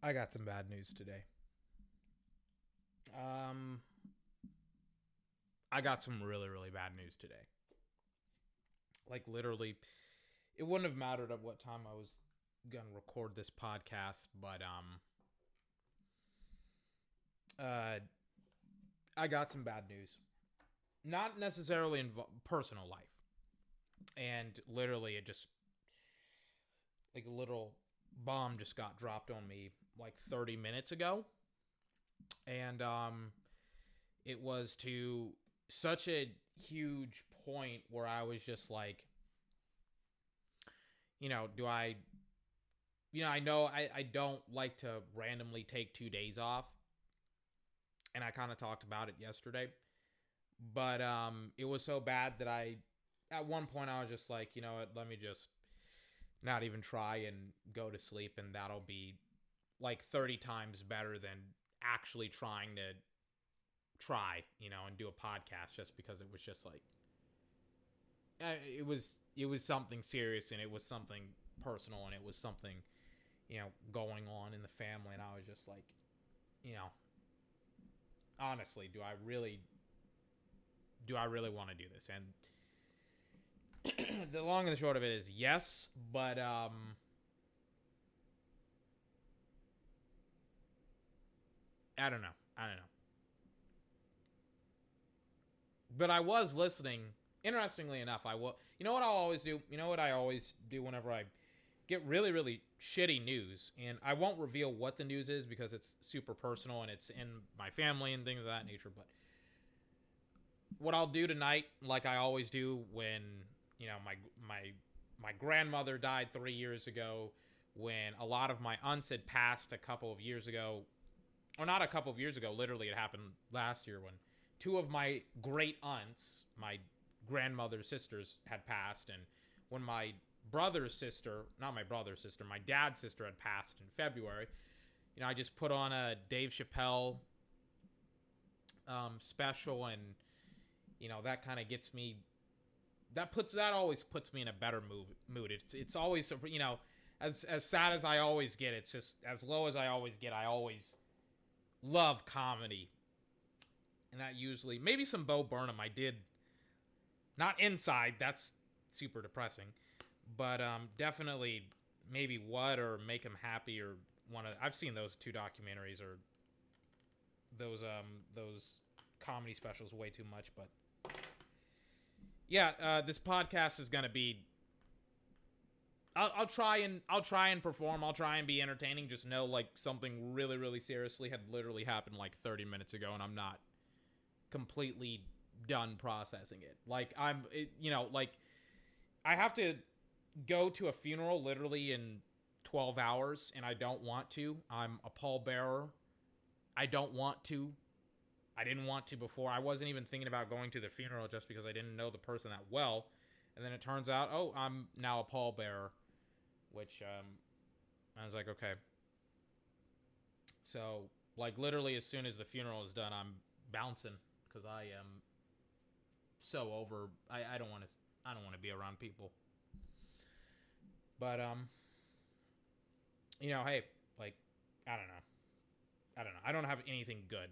I got some bad news today. I got some really, really bad news today. Like, literally, it wouldn't have mattered at what time I was gonna record this podcast, but I got some bad news. Not necessarily in personal life. And literally, it just, like, a little bomb just got dropped on me like 30 minutes ago. And it was to such a huge point where I was just like, I know I don't like to randomly take 2 days off. And I kind of talked about it yesterday. But it was so bad that at one point I was just like, you know what, let me just not even try and go to sleep. And that'll be like 30 times better than actually trying to and do a podcast, just because it was just like, it was something serious, and it was something personal, and it was something, going on in the family. And I was just like, honestly, do I really want to do this? And the long and the short of it is yes, but I don't know. But I was listening. Interestingly enough, I will. You know what I'll always do? You know what I always do whenever I get really, really shitty news, and I won't reveal what the news is because it's super personal and it's in my family and things of that nature. But what I'll do tonight, like I always do when my grandmother died 3 years ago, when a lot of my aunts had passed a couple of years ago, or not a couple of years ago, literally it happened last year when two of my great aunts, my grandmother's sisters, had passed. And when my my dad's sister had passed in February, I just put on a Dave Chappelle special, and that kind of gets me, that always puts me in a better mood. It's always, as sad as I always get, it's just as low as I always get, I always love comedy. And that usually, maybe some Bo Burnham. I did, not Inside, that's super depressing, but definitely maybe What, or Make Him Happy, or I've seen those two documentaries, or those comedy specials way too much. But yeah, this podcast is gonna be, I'll try and perform. I'll try and be entertaining. Just know, like, something really, really seriously had literally happened like 30 minutes ago, and I'm not completely done processing it. Like, I have to go to a funeral literally in 12 hours, and I don't want to. I'm a pallbearer. I don't want to. I didn't want to before. I wasn't even thinking about going to the funeral just because I didn't know the person that well. And then it turns out, I'm now a pallbearer, which I was like, okay. So, like, literally as soon as the funeral is done, I'm bouncing, because I am so over. I don't want to be around people. But hey, like, I don't know. I don't have anything good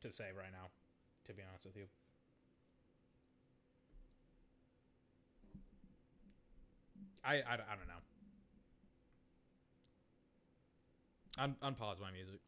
to say right now, to be honest with you. I don't know. Unpause my music.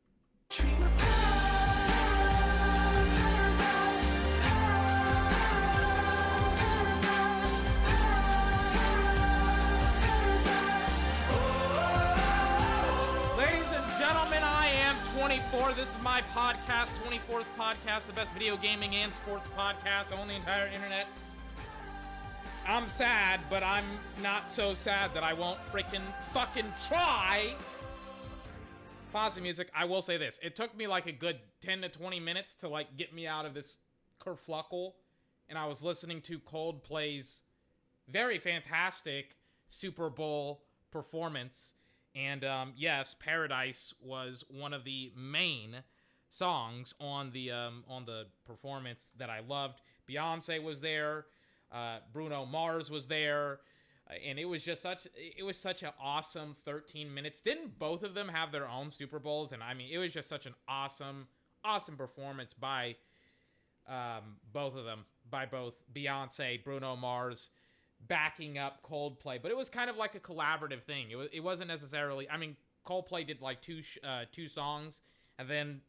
Ladies and gentlemen, I am 24. This is my podcast, 24's podcast, the best video gaming and sports podcast on the entire internet. I'm sad, but I'm not so sad that I won't freaking fucking try. Pause the music. I will say this. It took me like a good 10 to 20 minutes to, like, get me out of this kerfluckle. And I was listening to Coldplay's very fantastic Super Bowl performance. And yes, Paradise was one of the main songs on the performance that I loved. Beyonce was there. Bruno Mars was there. And it was such an awesome 13 minutes. Didn't both of them have their own Super Bowls? And I mean, it was just such an awesome performance by both of them, by both Beyonce, Bruno Mars, backing up Coldplay. But it was kind of like a collaborative thing. It wasn't necessarily, I mean, Coldplay did like two songs, and then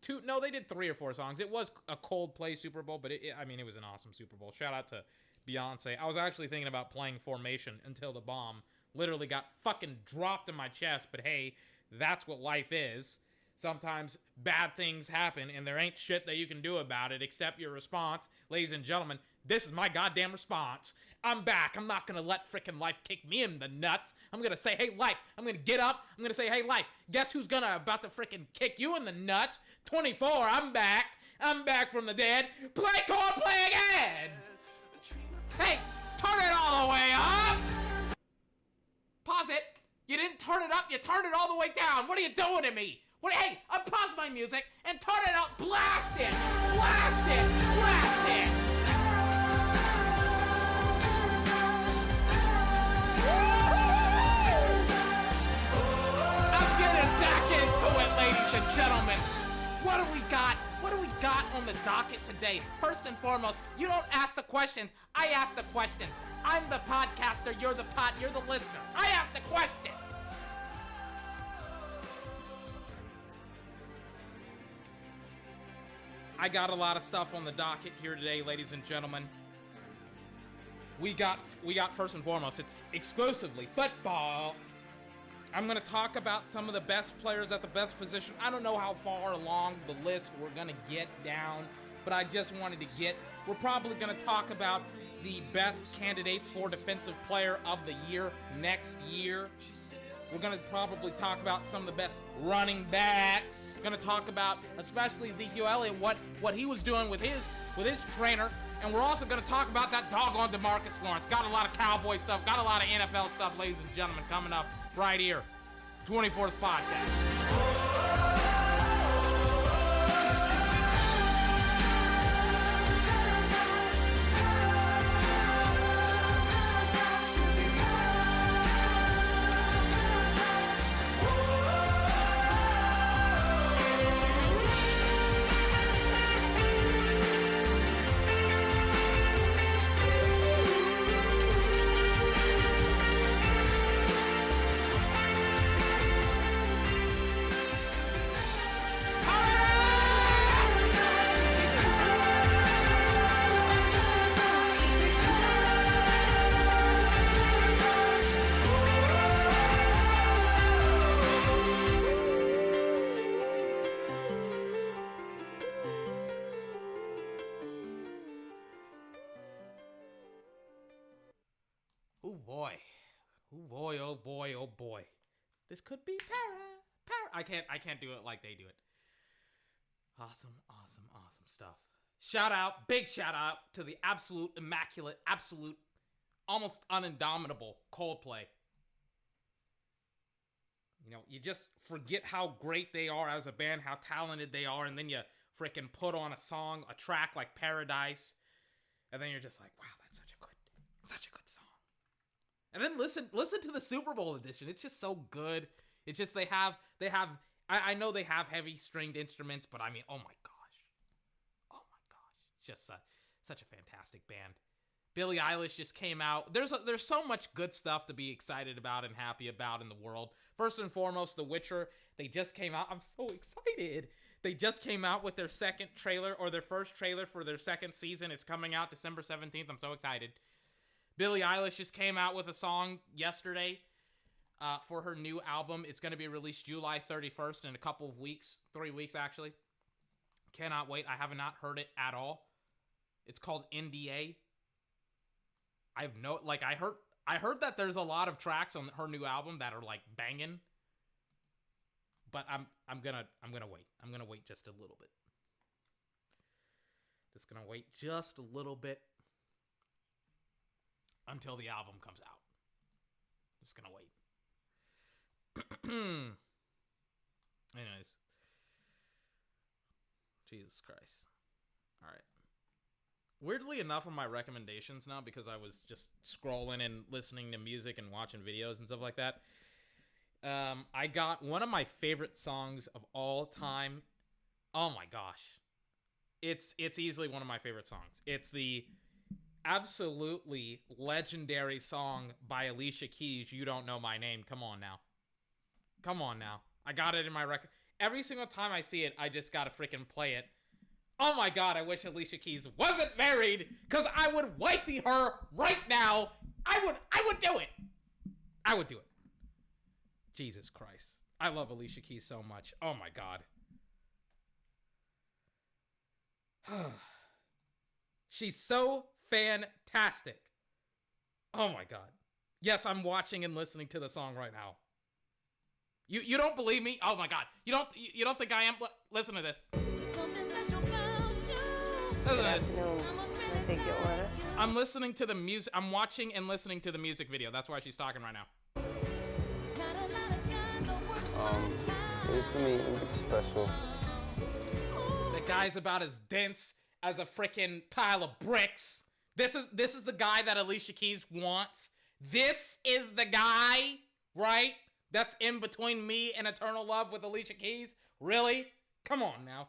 they did 3 or 4 songs. It was a Coldplay Super Bowl, but it was an awesome Super Bowl. Shout out to Beyonce. I was actually thinking about playing Formation until the bomb literally got fucking dropped in my chest, but hey, that's what life is. Sometimes bad things happen, and there ain't shit that you can do about it except your response. Ladies and gentlemen, this is my goddamn response. I'm back. I'm not gonna let freaking life kick me in the nuts. I'm gonna say, hey, life. I'm gonna get up. I'm gonna say, hey, life. Guess who's about to freaking kick you in the nuts? 24. I'm back. I'm back from the dead. Play Coldplay again. Hey, turn it all the way up. Pause it. You didn't turn it up. You turned it all the way down. What are you doing to me? Hey, unpause my music and turn it up. Blast it. Blast it. Blast it. I'm getting back into it, ladies and gentlemen. What do we got? What do we got on the docket today? First and foremost, you don't ask the questions. I ask the questions. I'm the podcaster. You're the listener. I ask the question. I got a lot of stuff on the docket here today, ladies and gentlemen. We got first and foremost, it's exclusively football. I'm going to talk about some of the best players at the best position. I don't know how far along the list we're going to get down, but I just wanted to we're probably going to talk about the best candidates for Defensive Player of the Year next year. We're going to probably talk about some of the best running backs. We're going to talk about, especially Ezekiel Elliott, what he was doing with his trainer. And we're also going to talk about that doggone DeMarcus Lawrence. Got a lot of Cowboy stuff, got a lot of NFL stuff, ladies and gentlemen, coming up right here. 24's podcast. Oh boy. This could be para. I can't do it like they do it. Awesome stuff. Big shout out to the absolute immaculate, absolute, almost unindomitable Coldplay. You know, you just forget how great they are as a band, how talented they are, and then you freaking put on a track like Paradise, and then you're just like, wow, that's such a good song. And then listen to the Super Bowl edition. It's just so good. It's just they have I know they have heavy stringed instruments, but I mean, oh my gosh. Just such a fantastic band. Billie Eilish just came out. There's so much good stuff to be excited about and happy about in the world. First and foremost, The Witcher. They just came out. I'm so excited. They just came out with their second trailer, or their first trailer for their second season. It's coming out December 17th. I'm so excited. Billie Eilish just came out with a song yesterday for her new album. It's going to be released July 31st in a couple of weeks. 3 weeks, actually. Cannot wait. I have not heard it at all. It's called NDA. I heard that there's a lot of tracks on her new album that are like banging. But I'm gonna wait. I'm gonna wait just a little bit. Just gonna wait just a little bit until the album comes out. Just gonna wait. Anyways. Jesus Christ. All right. Weirdly enough, on my recommendations now, because I was just scrolling and listening to music and watching videos and stuff like that, I got one of my favorite songs of all time. Oh my gosh. It's easily one of my favorite songs. It's the absolutely legendary song by Alicia Keys, You Don't Know My Name. Come on now. Come on now. I got it in my record. Every single time I see it, I just gotta freaking play it. Oh my god, I wish Alicia Keys wasn't married, because I would wifey her right now. I would do it. I would do it. Jesus Christ. I love Alicia Keys so much. Oh my god. She's so fantastic. Oh my god. Yes, I'm watching and listening to the song right now. You don't believe me? Oh my god. You don't think I am? Listen to this. Good afternoon. Can I take your order? I'm listening to the music. I'm watching and listening to the music video. That's why she's talking right now. It's me, special. The guy's about as dense as a freaking pile of bricks. This is the guy that Alicia Keys wants. This is the guy, right? That's in between me and eternal love with Alicia Keys. Really? Come on now.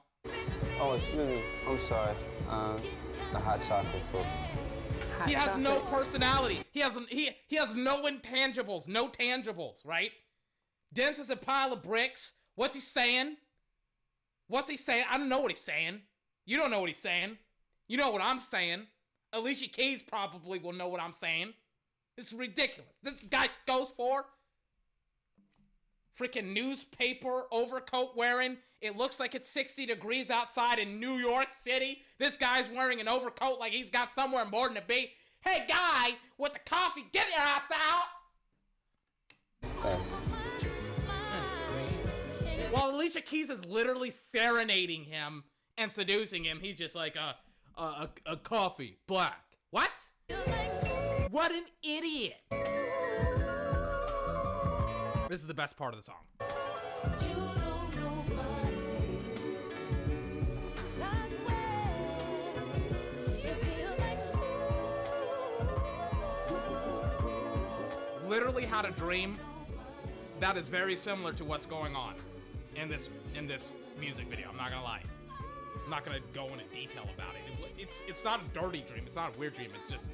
Oh, excuse me. I'm sorry. The hot chocolate too. He has no personality. He has no intangibles, no tangibles, right? Dense as a pile of bricks. What's he saying? What's he saying? I don't know what he's saying. You don't know what he's saying. You know what I'm saying. Alicia Keys probably will know what I'm saying. This is ridiculous. This guy goes for freaking newspaper overcoat wearing. It looks like it's 60 degrees outside in New York City. This guy's wearing an overcoat like he's got somewhere more than to be. Hey, guy with the coffee, get your ass out! Thanks. While Alicia Keys is literally serenading him and seducing him, he's just like, a coffee, black. What? What an idiot! This is the best part of the song. Literally had a dream that is very similar to what's going on in this music video. I'm not gonna lie. I'm not gonna go into detail about it. It's not a dirty dream. It's not a weird dream. It's just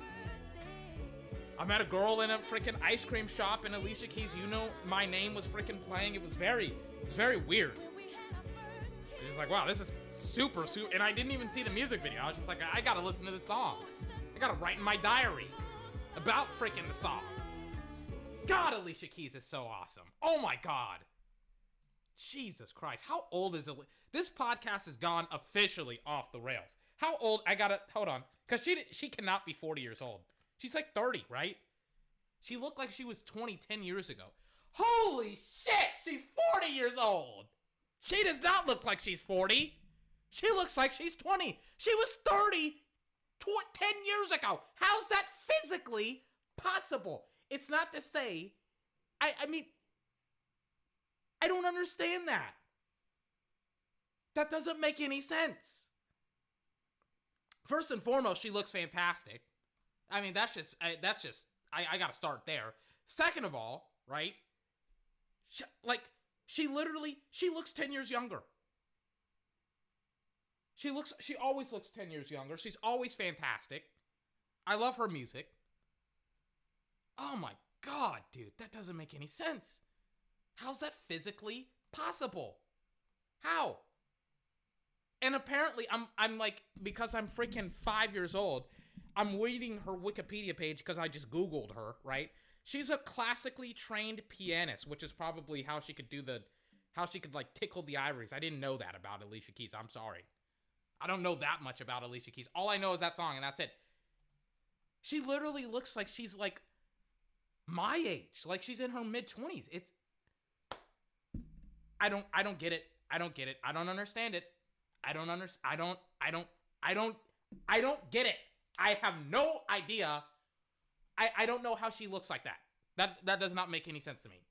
I met a girl in a freaking ice cream shop, and Alicia Keys, You Know My Name was freaking playing. It was very weird. It's just like, wow, this is super, and I didn't even see the music video. I was just like, I gotta listen to this song. I gotta write in my diary about freaking the song. God, Alicia Keys is so awesome. Oh my God. Jesus Christ. How old is it? This podcast has gone officially off the rails. How old? Hold on. Because she cannot be 40 years old. She's like 30, right? She looked like she was 20 10 years ago. Holy shit! She's 40 years old! She does not look like she's 40. She looks like she's 20. She was 30 10 years ago. How's that physically possible? It's not to say... I mean... I don't understand that. That doesn't make any sense. First and foremost, she looks fantastic. I mean, that's just, I gotta start there. Second of all, right? She looks 10 years younger. She always looks 10 years younger. She's always fantastic. I love her music. Oh my God, dude, that doesn't make any sense. How's that physically possible? How? And apparently, I'm like, because I'm freaking 5 years old, I'm reading her Wikipedia page because I just Googled her, right? She's a classically trained pianist, which is probably how she could like tickle the ivories. I didn't know that about Alicia Keys. I'm sorry. I don't know that much about Alicia Keys. All I know is that song, and that's it. She literally looks like she's like my age, like she's in her mid-20s. It's I don't get it. I don't get it. I don't understand it. I don't get it. I have no idea. I don't know how she looks like that. That does not make any sense to me.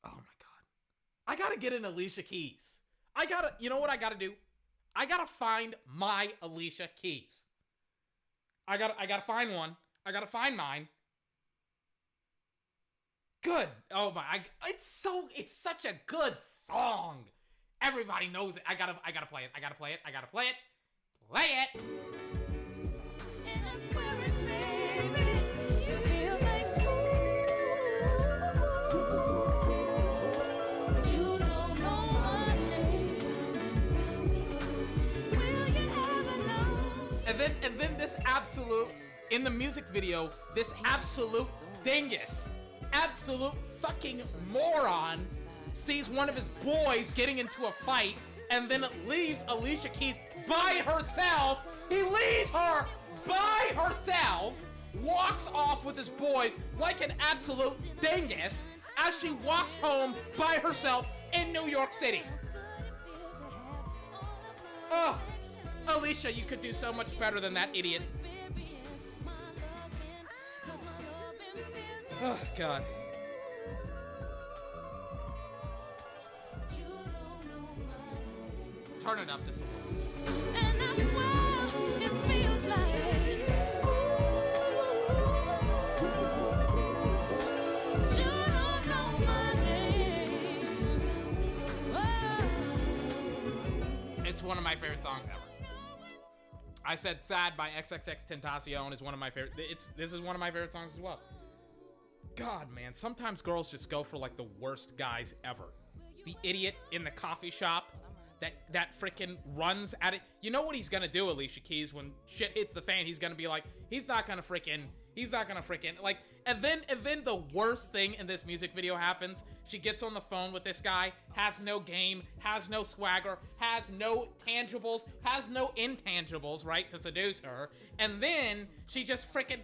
Oh my God. I gotta get an Alicia Keys. You know what I gotta do? I gotta find my Alicia Keys. I gotta find one. I gotta find mine. Good. Oh my! It's such a good song. Everybody knows it. I gotta play it. I gotta play it. I gotta play it. Play it. And then this absolute, in the music video, this absolute dingus, absolute fucking moron sees one of his boys getting into a fight and then leaves Alicia Keys by herself. He leaves her by herself, walks off with his boys like an absolute dingus as she walks home by herself in New York City. Oh, Alicia, you could do so much better than that idiot. Oh, God. Turn it up just a little. And I swear it feels like you don't know my name. It's one of my favorite songs ever. I said Sad by XXXTentacion is one of my favorite. This is one of my favorite songs as well. God, man, sometimes girls just go for like the worst guys ever. The idiot in the coffee shop that freaking runs at it. You know what he's gonna do, Alicia Keys, when shit hits the fan? He's gonna be like, he's not gonna freaking like, and then the worst thing in this music video happens. She gets on the phone with this guy, has no game, has no swagger, has no tangibles, has no intangibles, right, to seduce her, and then she just freaking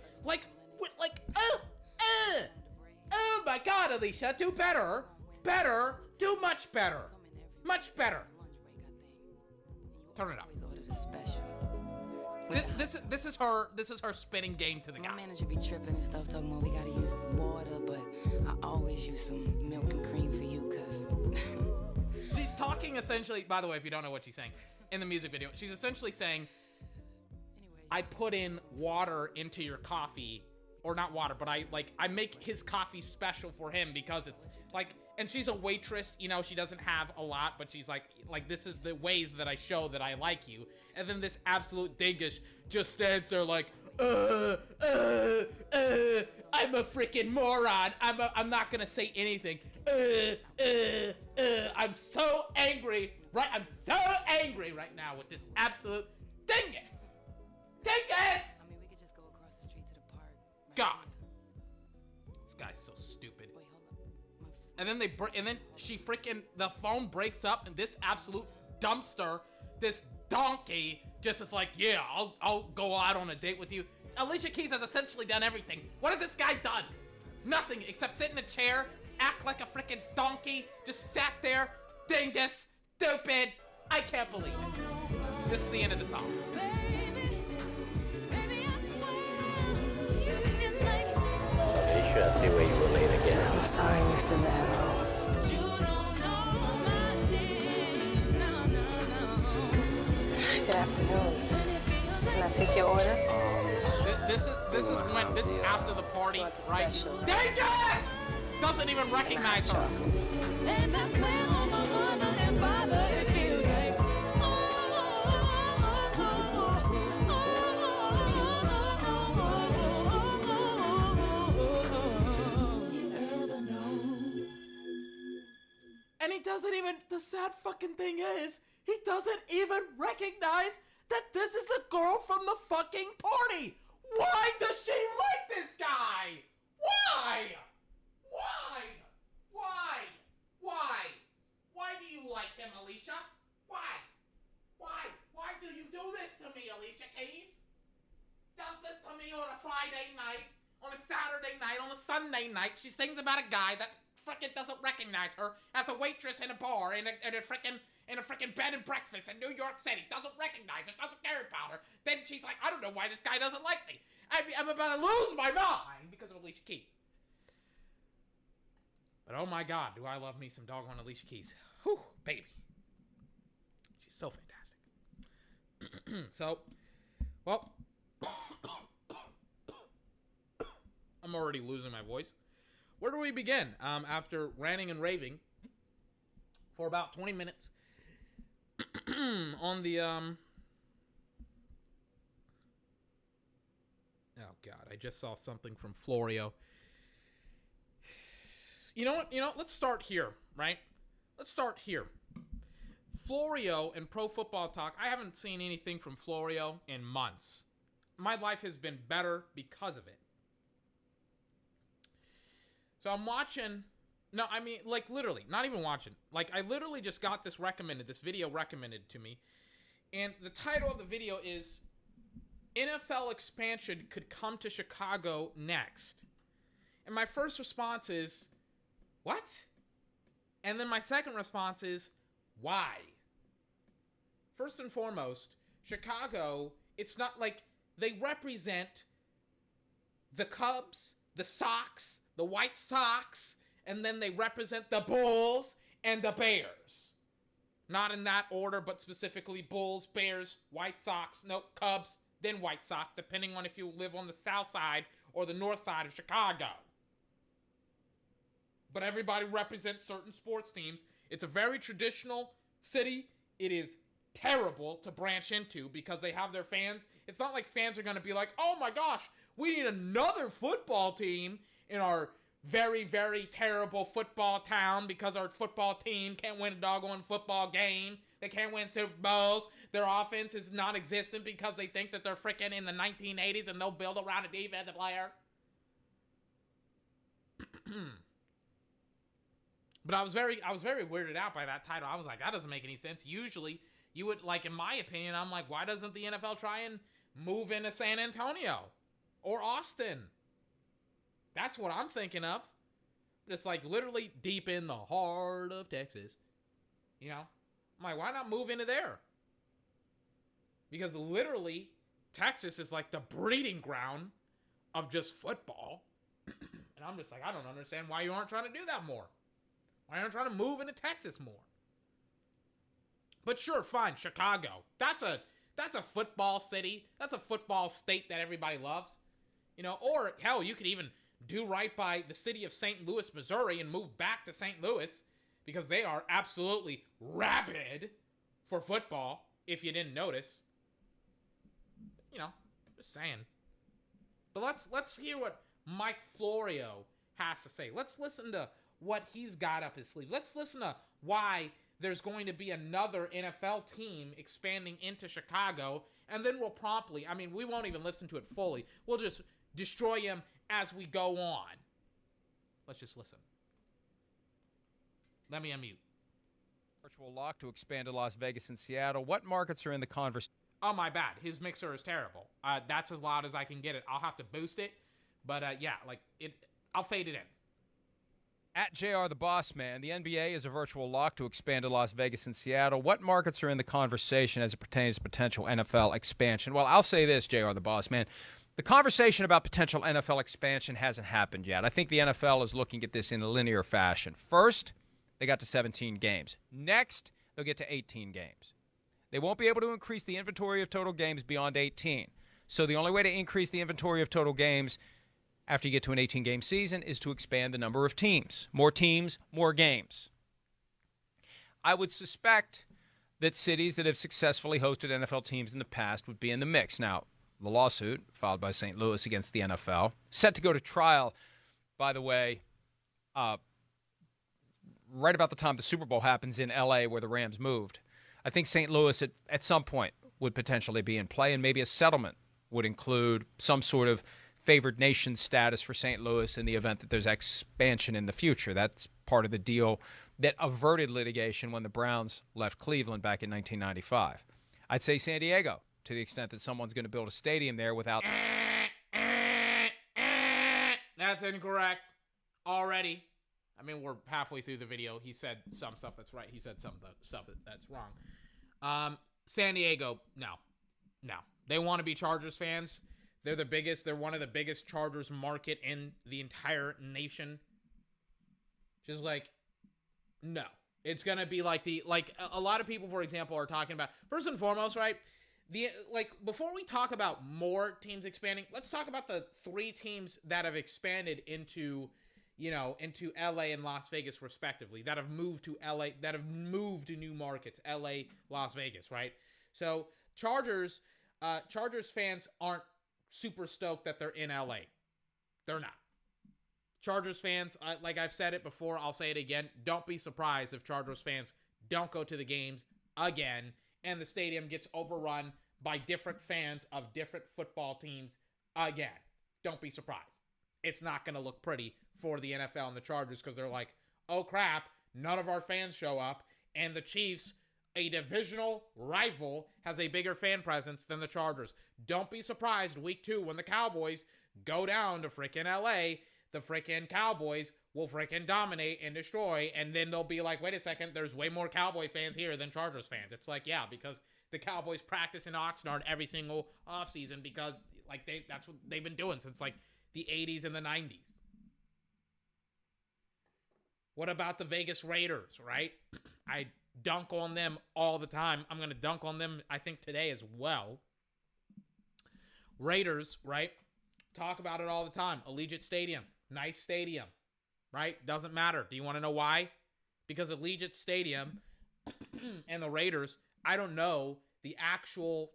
oh my God, Alicia, do better, do much better. Turn it up. This is her spitting game to the guy. My manager be tripping and stuff, talking about we gotta use water, but I always use some milk and cream for you, cause she's talking essentially. By the way, if you don't know what she's saying in the music video, she's essentially saying, I put in water into your coffee, or not water, but I make his coffee special for him because it's like, and she's a waitress, you know, she doesn't have a lot, but she's like this is the ways that I show that I like you. And then this absolute dingus just stands there like, I'm a freaking moron. I'm not gonna say anything. I'm so angry, right? I'm so angry right now with this absolute dingus. I mean, we could just go across the street to the park. Right? God, this guy's so stupid. Wait, hold up. And then she freaking, the phone breaks up, and this absolute dumpster, this donkey, just is like, yeah, I'll go out on a date with you. Alicia Keys has essentially done everything. What has this guy done? Nothing except sit in a chair, act like a freaking donkey, just sat there, dingus, stupid. I can't believe it. This is the end of the song. I see where you were late again. I'm sorry, Mr. Barrow. Good afternoon. Can I take your order? This is after the party, right? Dingus! Doesn't even recognize her. And that's where all my mother and father it feels like. And he doesn't even, the sad fucking thing is, he doesn't even recognize that this is the girl from the fucking party. Why does she like this guy? Why? Why do you like him, Alicia? Why do you do this to me, Alicia Keys? Does this to me on a Friday night, on a Saturday night, on a Sunday night. She sings about a guy that frickin' doesn't recognize her as a waitress in a bar in a frickin' bed and breakfast in New York City. Doesn't recognize her, doesn't care about her. Then she's like, I don't know why this guy doesn't like me. I'm about to lose my mind because of Alicia Keys. But oh my God, do I love me some doggone Alicia Keys. Whew, baby. She's so fantastic. So, well, I'm already losing my voice. Where do we begin? After ranting and raving for about 20 minutes on the, oh God, I just saw something from Florio. You know what? Let's start here, right? Let's start here. Florio and Pro Football Talk, I haven't seen anything from Florio in months. My life has been better because of it. So I'm watching, literally, not even watching. Like, I literally just got this video recommended to me. And the title of the video is, NFL expansion could come to Chicago next. And my first response is, what? And then my second response is, why? First and foremost, Chicago, it's not like they represent the Cubs, the Sox, the White Sox, and then they represent the Bulls and the Bears. Not in that order, but specifically Bulls, Bears, White Sox, Cubs, then White Sox, depending on if you live on the south side or the north side of Chicago. But everybody represents certain sports teams. It's a very traditional city. It is terrible to branch into because they have their fans. It's not like fans are going to be like, oh my gosh, we need another football team in our very, very terrible football town because our football team can't win a doggone football game. They can't win Super Bowls. Their offense is non-existent because they think that they're freaking in the 1980s and they'll build around a defensive player. But I was very weirded out by that title. I was like, that doesn't make any sense. Usually, you would, like, in my opinion, I'm like, why doesn't the NFL try and move into San Antonio or Austin? That's what I'm thinking of. Just like literally deep in the heart of Texas. You know? I'm like, why not move into there? Because literally, Texas is like the breeding ground of just football. And I'm just like, I don't understand why you aren't trying to do that more. Why aren't you trying to move into Texas more? But sure, fine, Chicago. That's a football city. That's a football state that everybody loves. You know, or hell, you could even do right by the city of St. Louis, Missouri and move back to St. Louis because they are absolutely rabid for football, if you didn't notice. You know, just saying. But let's hear what Mike Florio has to say. Let's listen to what he's got up his sleeve. Let's listen to why there's going to be another NFL team expanding into Chicago, and then we'll promptly, we won't even listen to it fully. We'll just destroy him as we go on. Let's just listen. Let me unmute. Virtual lock to expand to Las Vegas and Seattle. What markets are in the conversation? Oh, my bad. His mixer is terrible. That's as loud as I can get it. I'll have to boost it. But, I'll fade it in. At JR the Boss Man, the NBA is a virtual lock to expand to Las Vegas and Seattle. What markets are in the conversation as it pertains to potential NFL expansion? Well, I'll say this, JR the Boss Man. The conversation about potential NFL expansion hasn't happened yet. I think the NFL is looking at this in a linear fashion. First, they got to 17 games. Next, they'll get to 18 games. They won't be able to increase the inventory of total games beyond 18. So the only way to increase the inventory of total games after you get to an 18-game season is to expand the number of teams. More teams, more games. I would suspect that cities that have successfully hosted NFL teams in the past would be in the mix. Now, the lawsuit filed by St. Louis against the NFL, set to go to trial, by the way, right about the time the Super Bowl happens in L.A. where the Rams moved. I think St. Louis at some point would potentially be in play, and maybe a settlement would include some sort of favored nation status for St. Louis in the event that there's expansion in the future. That's part of the deal that averted litigation when the Browns left Cleveland back in 1995. I'd say San Diego, to the extent that someone's going to build a stadium there without... That's incorrect already. We're halfway through the video. He said some stuff that's right. He said some stuff that's wrong. San Diego, no. They want to be Chargers fans. They're the biggest. They're one of the biggest Chargers market in the entire nation. Just no. It's going to be like a lot of people, for example, are talking about, first and foremost, right? Before we talk about more teams expanding, let's talk about the 3 teams that have expanded into LA and Las Vegas respectively, that have moved to LA, that have moved to new markets, LA, Las Vegas, right? So Chargers fans aren't super stoked that they're in LA. They're not. Chargers fans, like I've said it before, I'll say it again, don't be surprised if Chargers fans don't go to the games again and the stadium gets overrun by different fans of different football teams again. Don't be surprised. It's not going to look pretty for the NFL and the Chargers because they're like, oh crap, none of our fans show up, and the Chiefs, a divisional rival, has a bigger fan presence than the Chargers. Don't be surprised week 2 when the Cowboys go down to freaking LA, the freaking Cowboys will freaking dominate and destroy, and then they'll be like, wait a second, there's way more Cowboy fans here than Chargers fans. It's like, yeah, because the Cowboys practice in Oxnard every single offseason because that's what they've been doing since the 80s and the 90s. What about the Vegas Raiders, right? I dunk on them all the time. I'm going to dunk on them, I think, today as well. Raiders, right? Talk about it all the time. Allegiant Stadium. Nice stadium, right? Doesn't matter. Do you want to know why? Because Allegiant Stadium and the Raiders, I don't know the actual,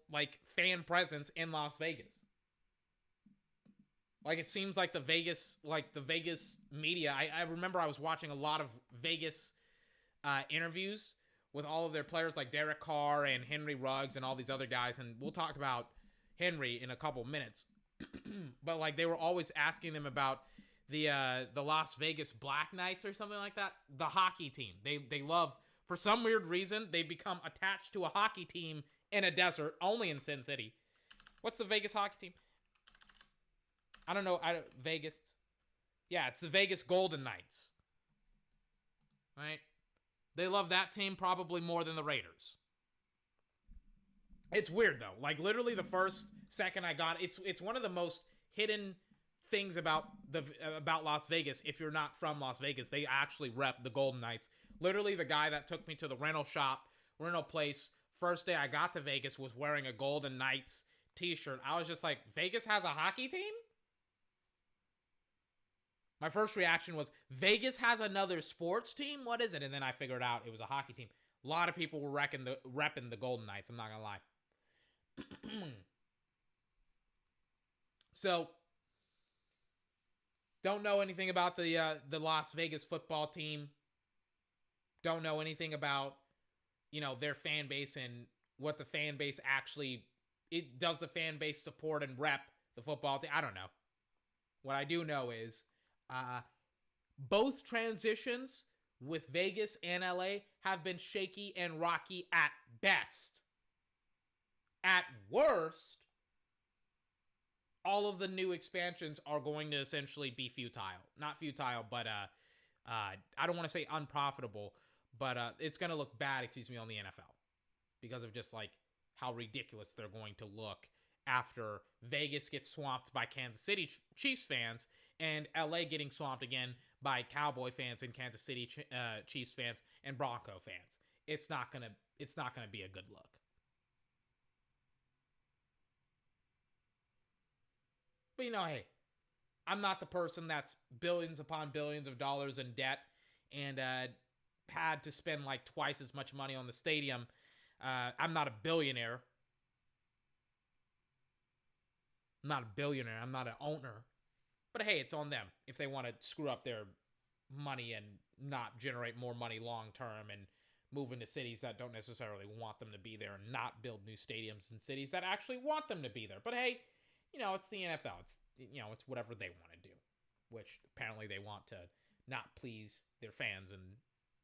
fan presence in Las Vegas. It seems like the Vegas media, I remember I was watching a lot of Vegas interviews with all of their players like Derek Carr and Henry Ruggs and all these other guys, and we'll talk about Henry in a couple minutes. But they were always asking them about the Las Vegas Black Knights or something like that, the hockey team. They love, for some weird reason, they become attached to a hockey team in a desert, only in Sin City. What's the Vegas hockey team? I don't know. Vegas. Yeah, it's the Vegas Golden Knights. Right? They love that team probably more than the Raiders. It's weird, though. Literally the first second I got it, it's one of the most hidden things about Las Vegas. If you're not from Las Vegas, they actually rep the Golden Knights. Literally, the guy that took me to the rental place, first day I got to Vegas, was wearing a Golden Knights t-shirt. I was just like, Vegas has a hockey team? My first reaction was, Vegas has another sports team? What is it? And then I figured out it was a hockey team. A lot of people were repping the Golden Knights, I'm not going to lie. So, don't know anything about the Las Vegas football team. Don't know anything about, their fan base and what the fan base actually, does the fan base support and rep the football team? I don't know. What I do know is, both transitions with Vegas and LA have been shaky and rocky at best. At worst, all of the new expansions are going to essentially be futile. Not futile, but I don't want to say unprofitable, but it's going to look bad, on the NFL. Because of just how ridiculous they're going to look after Vegas gets swamped by Kansas City Chiefs fans and LA getting swamped again by Cowboy fans and Kansas City Chiefs fans and Bronco fans. It's not gonna be a good look. But hey, I'm not the person that's billions upon billions of dollars in debt and had to spend twice as much money on the stadium. I'm not a billionaire. I'm not a billionaire. I'm not an owner. But hey, it's on them if they want to screw up their money and not generate more money long term and move into cities that don't necessarily want them to be there and not build new stadiums in cities that actually want them to be there. But hey, it's the NFL. It's it's whatever they want to do, which apparently they want to not please their fans and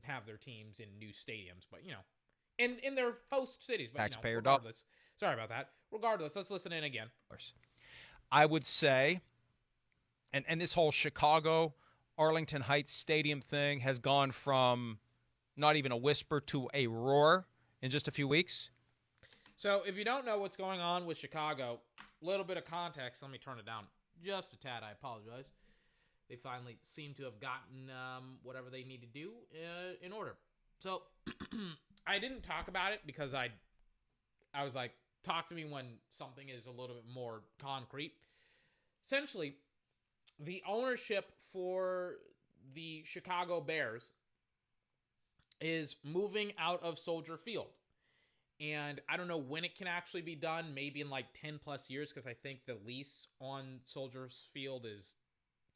have their teams in new stadiums, but in their host cities. But Taxpayer regardless, sorry about that. Regardless, let's listen in again. I would say, and this whole Chicago, Arlington Heights Stadium thing has gone from not even a whisper to a roar in just a few weeks. So if you don't know what's going on with Chicago, a little bit of context. Let me turn it down just a tad. I apologize. They finally seem to have gotten whatever they need to do in order. So I didn't talk about it because I was like, talk to me when something is a little bit more concrete. Essentially, the ownership for the Chicago Bears is moving out of Soldier Field. And I don't know when it can actually be done, maybe in like 10 plus years, because I think the lease on Soldier Field is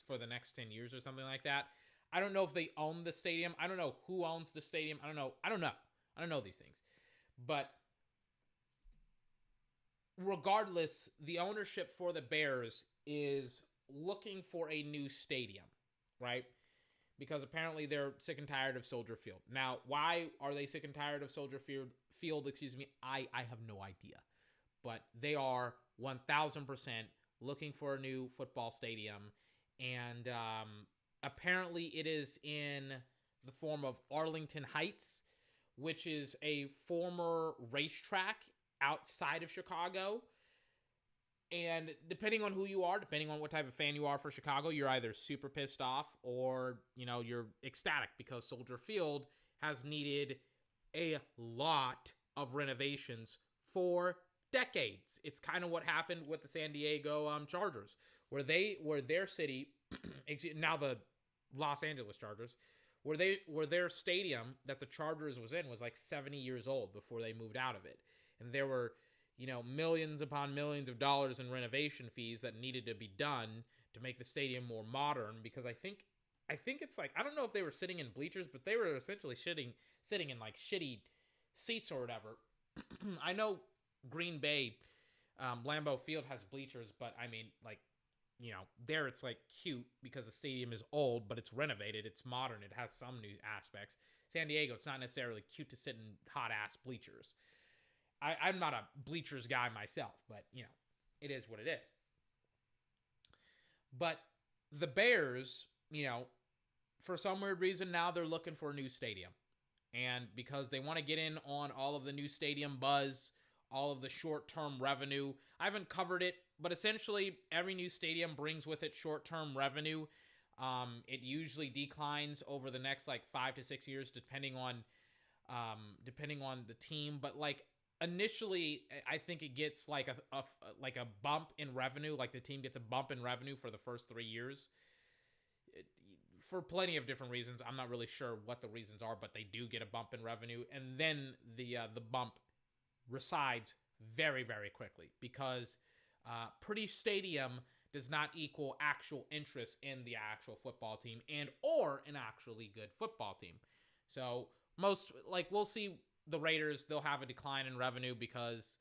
for the next 10 years or something like that. I don't know if they own the stadium. I don't know who owns the stadium. I don't know. I don't know these things. But regardless, the ownership for the Bears is looking for a new stadium, right? Because apparently they're sick and tired of Soldier Field. Now, why are they sick and tired of Soldier Field? I have no idea. But they are 1,000% looking for a new football stadium. And apparently it is in the form of Arlington Heights, which is a former racetrack outside of Chicago. And depending on who you are, depending on what type of fan you are for Chicago, you're either super pissed off or, you're ecstatic because Soldier Field has needed a lot of renovations for decades. It's kind of what happened with the San Diego Chargers, where their city, now the Los Angeles Chargers, where their stadium that the Chargers was in was like 70 years old before they moved out of it. And there were millions upon millions of dollars in renovation fees that needed to be done to make the stadium more modern, because I think it's like, I don't know if they were sitting in bleachers, but they were essentially sitting in like shitty seats or whatever. I know Green Bay, Lambeau Field has bleachers, but I mean, like, there it's like cute because the stadium is old, but it's renovated, it's modern, it has some new aspects. San Diego, it's not necessarily cute to sit in hot ass bleachers. I'm not a bleachers guy myself, but, it is what it is. But the Bears, for some weird reason now they're looking for a new stadium. And because they want to get in on all of the new stadium buzz, all of the short-term revenue. I haven't covered it, but essentially every new stadium brings with it short-term revenue. It usually declines over the next like 5 to 6 years, depending on the team. But like, initially, I think it gets like a bump in revenue. Like the team gets a bump in revenue for the first 3 years. For plenty of different reasons. I'm not really sure what the reasons are, but they do get a bump in revenue. And then the bump resides very, very quickly, because pretty stadium does not equal actual interest in the actual football team and or an actually good football team. So we'll see the Raiders, they'll have a decline in revenue because,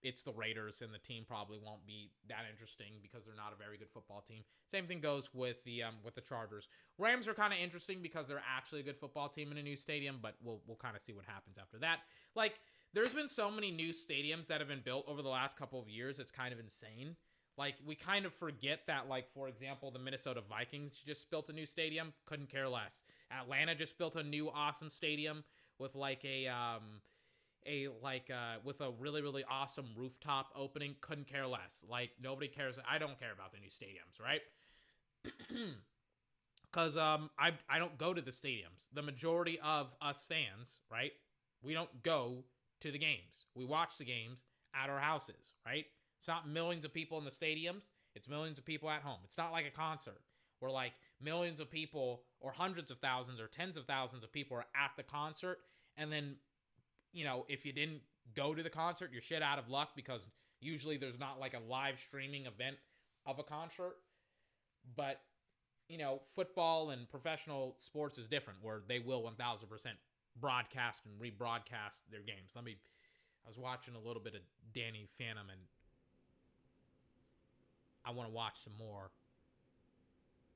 it's the Raiders and the team probably won't be that interesting because they're not a very good football team. Same thing goes with the Chargers. Rams are kind of interesting because they're actually a good football team in a new stadium, but we'll kind of see what happens after that. Like, there's been so many new stadiums that have been built over the last couple of years, it's kind of insane. Like, we kind of forget that, like, for example, the Minnesota Vikings just built a new stadium. Couldn't care less. Atlanta just built a new awesome stadium with like with a really, really awesome rooftop opening. Couldn't care less. Like, nobody cares. I don't care about the new stadiums, right? Because I don't go to the stadiums. The majority of us fans, right, we don't go to the games. We watch the games at our houses, right? It's not millions of people in the stadiums. It's millions of people at home. It's not like a concert where like millions of people or hundreds of thousands or tens of thousands of people are at the concert. And then, if you didn't go to the concert, you're shit out of luck, because usually there's not like a live streaming event of a concert. But, football and professional sports is different, where they will 1,000% broadcast and rebroadcast their games. I was watching a little bit of Danny Phantom, and I want to watch some more.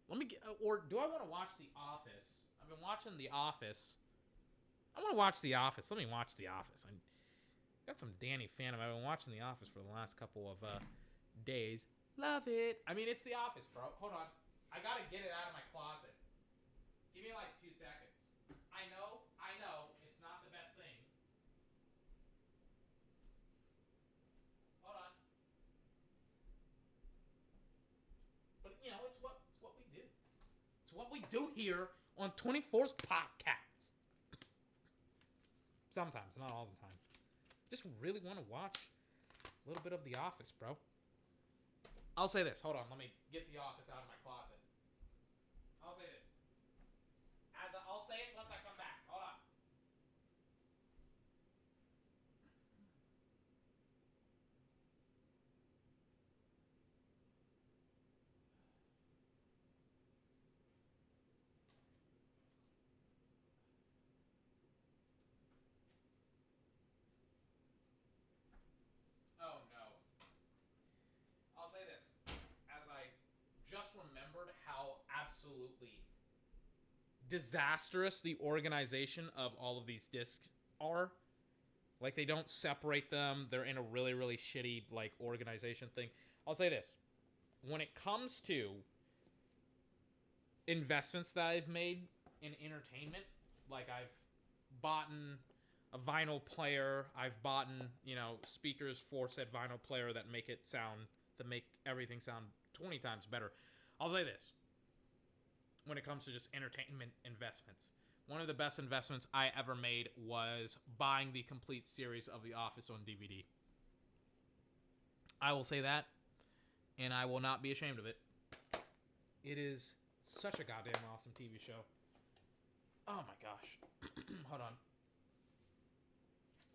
Or do I want to watch The Office? I've been watching The Office. I want to watch The Office. Let me watch The Office. I got some Danny Phantom. I've been watching The Office for the last couple of days. Love it. I mean, it's The Office, bro. Hold on. I got to get it out of my closet. Give me like 2 seconds. I know. It's not the best thing. Hold on. But, it's what we do. It's what we do here on 24's podcast. Sometimes, not all the time. Just really want to watch a little bit of The Office, bro. I'll say this. Hold on. Let me get The Office out of my closet. I'll say this. I'll say it once I come back. Hold on. Oh no. I'll say this. As I just remembered how absolutely disastrous the organization of all of these discs are. Like, they don't separate them. They're in a really, really shitty, like, organization thing. I'll say this. When it comes to investments that I've made in entertainment, like, I've bought a vinyl player. I've bought, speakers for said vinyl player that make everything sound 20 times better. I'll say this. When it comes to just entertainment investments, one of the best investments I ever made was buying the complete series of The Office on DVD. I will say that, and I will not be ashamed of it. It is such a goddamn awesome TV show. Oh my gosh. Hold on.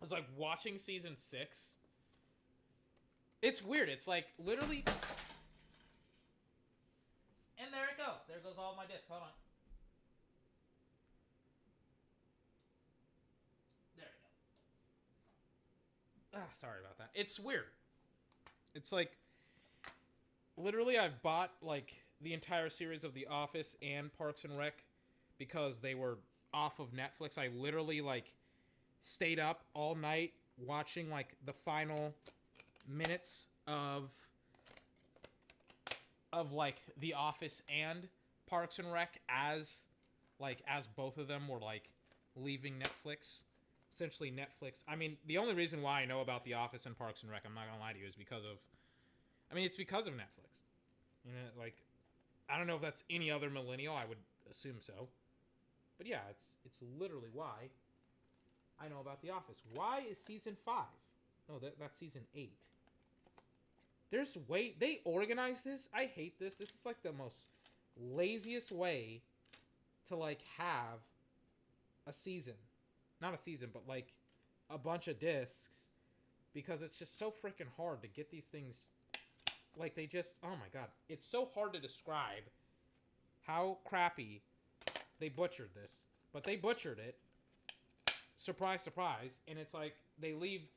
I was like watching season 6. It's weird. It's like literally... And there it goes. There goes all of my discs. Hold on. There we go. Sorry about that. It's weird. It's like, literally I've bought like the entire series of The Office and Parks and Rec because they were off of Netflix. I literally like stayed up all night watching like the final minutes of like The Office and Parks and Rec as both of them were like leaving Netflix. Essentially Netflix. I mean, the only reason why I know about The Office and Parks and Rec, I'm not gonna lie to you, is because of it's because of Netflix. Like, I don't know if that's any other millennial, I would assume so. But yeah, it's literally why I know about The Office. Why is season 5? No, that's season 8. They organize this. I hate this. This is like the most laziest way to like have a season. Not a season, but like a bunch of discs, because it's just so freaking hard to get these things. Like, they just, oh my god. It's so hard to describe how crappy they butchered this. But they butchered it. Surprise, surprise. And it's like they leave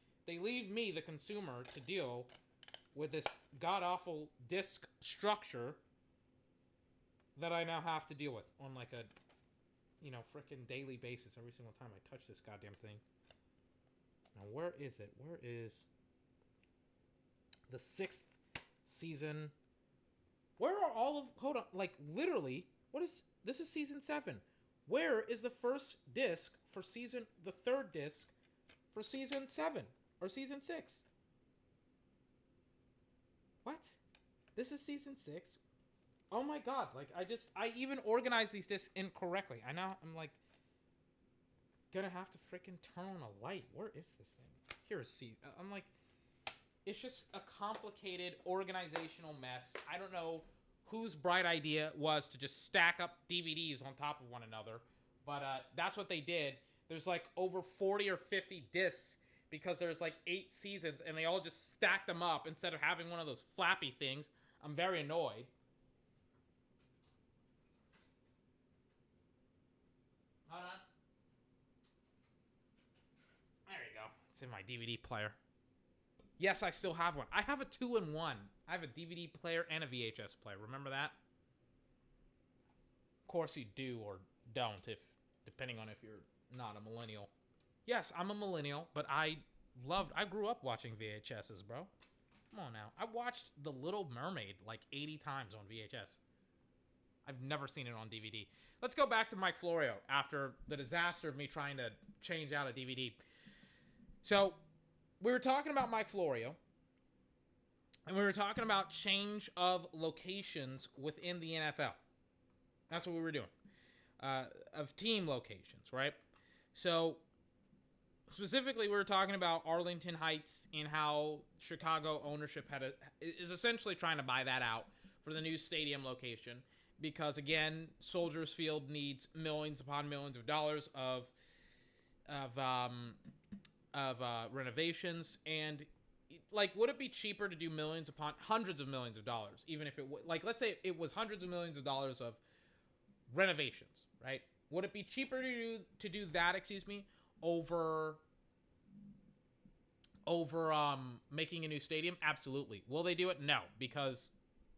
me, the consumer, to deal with this god-awful disc structure that I now have to deal with on like a, freaking daily basis every single time I touch this goddamn thing. Now, where is it? Where is the 6th season? Where are all of... Hold on. Like, literally, this is season 7. Where is the first disc for the 3rd disc for season 7 or season 6? What? This is season 6? Oh my god. Like, I even organized these discs incorrectly. I'm like, gonna have to freaking turn on a light. Where is this thing? Here's I'm like, it's just a complicated organizational mess. I don't know whose bright idea it was to just stack up DVDs on top of one another, but that's what they did. There's like over 40 or 50 discs because there's like 8 seasons, and they all just stacked them up instead of having one of those flappy things. I'm very annoyed. Hold on. There you go. It's in my DVD player. Yes, I still have one. I have a 2-in-1. I have a DVD player and a VHS player. Remember that? Of course you do or don't, depending on if you're not a millennial. Yes, I'm a millennial, but I grew up watching VHSs, bro. Come on now. I watched The Little Mermaid like 80 times on VHS. I've never seen it on DVD. Let's go back to Mike Florio after the disaster of me trying to change out a DVD. So, we were talking about Mike Florio, and we were talking about change of locations within the NFL. That's what we were doing. Of team locations, right? So, Specifically, we were talking about Arlington Heights and how Chicago ownership is essentially trying to buy that out for the new stadium location because, again, Soldiers Field needs millions upon millions of dollars of renovations. And, like, would it be cheaper to do millions upon hundreds of millions of dollars, even if it let's say it was hundreds of millions of dollars of renovations, right? Would it be cheaper to do that, over making a new stadium? Absolutely. Will they do it? No, because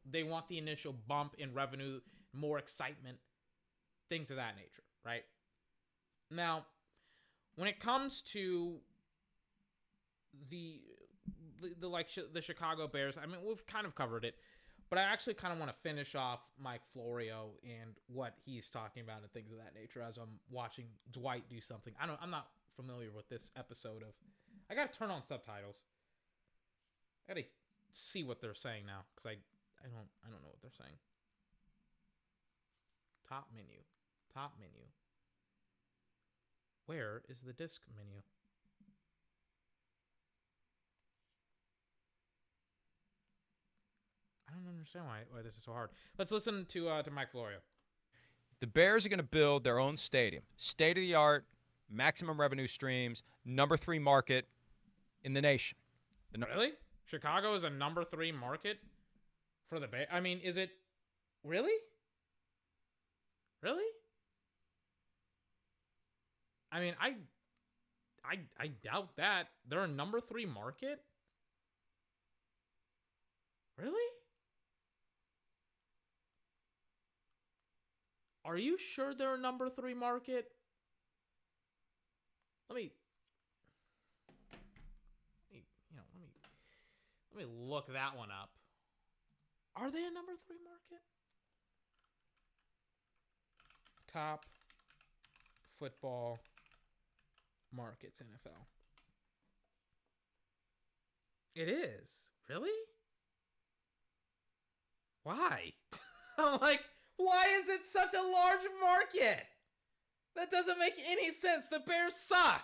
they want the initial bump in revenue, more excitement, things of that nature, right? Now, when it comes to the Chicago Bears, I mean, we've kind of covered it, but I actually kind of want to finish off Mike Florio and what he's talking about and things of that nature as I'm watching Dwight do something. I'm not familiar with this episode of. I gotta turn on subtitles. I gotta see what they're saying now because I don't know what they're saying. Top menu. Where is the disc menu? I don't understand why this is so hard. Let's listen to Mike Florio. The Bears are going to build their own stadium. State-of-the-art, maximum revenue streams, number 3 market in the nation. Really? Chicago is a number 3 market for the Bears? I mean, is it... Really? Really? I mean, I doubt that. They're a number 3 market? Really? Are you sure they're a number 3 market? Let me look that one up. Are they a number 3 market? Top football markets, NFL. It is. Really? Why? I'm like, why is it such a large market? That doesn't make any sense. The Bears suck.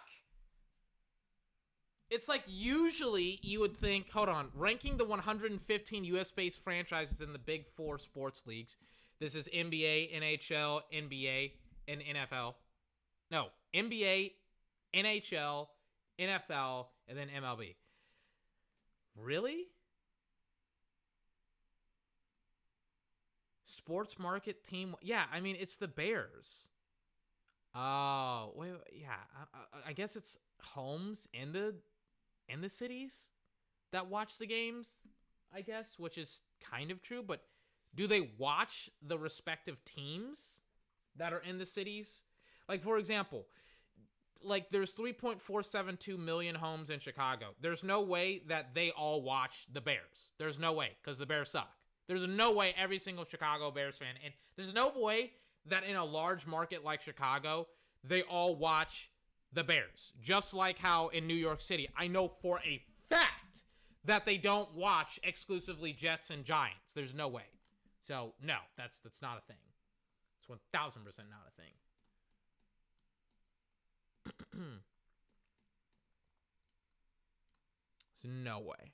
It's like usually you would think, hold on, ranking the 115 US-based franchises in the Big 4 sports leagues. This is NBA, NHL, NBA, and NFL. No, NBA, NHL, NFL, and then MLB. Really? Sports market team? Yeah, I mean, it's the Bears. Oh, wait, yeah. I guess it's homes in the cities that watch the games, I guess, which is kind of true. But do they watch the respective teams that are in the cities? Like, for example, like there's 3.472 million homes in Chicago. There's no way that they all watch the Bears. There's no way, because the Bears suck. There's no way every single Chicago Bears fan, and there's no way that in a large market like Chicago, they all watch the Bears. Just like how in New York City, I know for a fact that they don't watch exclusively Jets and Giants. There's no way. So, no, that's not a thing. It's 1,000% not a thing. There's no way.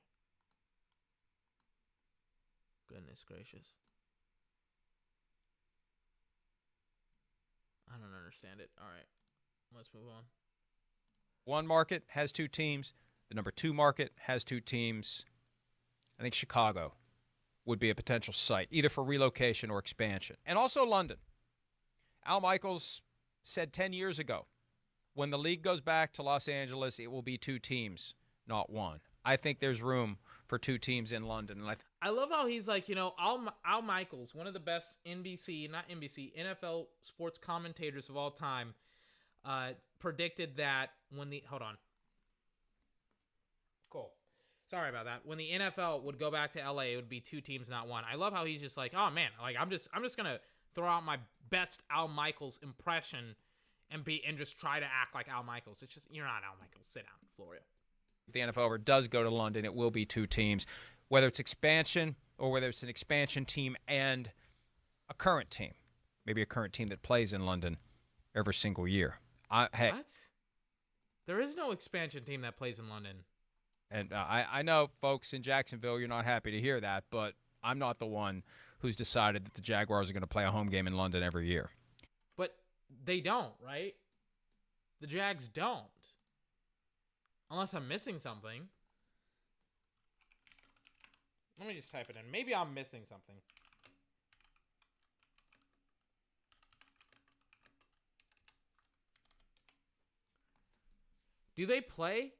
Goodness gracious. I don't understand it. All right. Let's move on. One market has 2 teams. The number 2 market has 2 teams. I think Chicago would be a potential site, either for relocation or expansion. And also London. Al Michaels said 10 years ago, when the league goes back to Los Angeles, it will be 2 teams, not 1. I think there's room for 2 teams in London. And I love how he's like, Al Michaels, one of the best NFL sports commentators of all time, predicted that when the Sorry about that. When the NFL would go back to LA, it would be 2 teams, not 1. I love how he's just like, oh man, like I'm just gonna throw out my best Al Michaels impression and just try to act like Al Michaels. It's just, you're not Al Michaels. Sit down, Florio. If the NFL ever does go to London, it will be 2 teams, whether it's expansion or whether it's an expansion team and a current team, maybe a current team that plays in London every single year. Hey, what? There is no expansion team that plays in London. And I know, folks in Jacksonville, you're not happy to hear that, but I'm not the one who's decided that the Jaguars are going to play a home game in London every year. But they don't, right? The Jags don't. Unless I'm missing something. Let me just type it in. Maybe I'm missing something. Do they play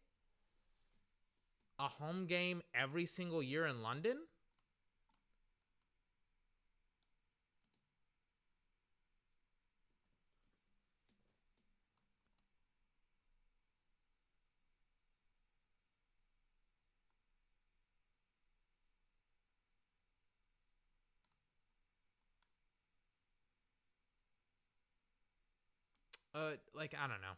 a home game every single year in London? Like, I don't know.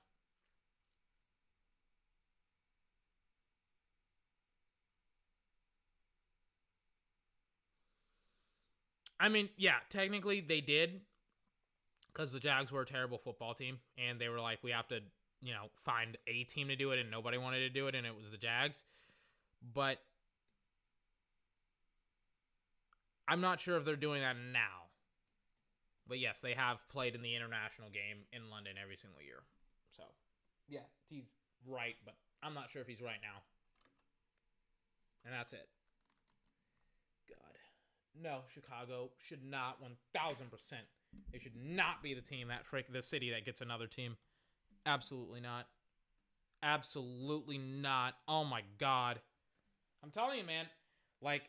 I mean, yeah, technically they did, because the Jags were a terrible football team, and they were like, we have to, find a team to do it, and nobody wanted to do it, and it was the Jags. But I'm not sure if they're doing that now. But yes, they have played in the international game in London every single year. So, yeah, he's right, but I'm not sure if he's right now. And that's it. God. No, Chicago should not 1,000%. They should not be the team the city that gets another team. Absolutely not. Absolutely not. Oh my God. I'm telling you, man. Like,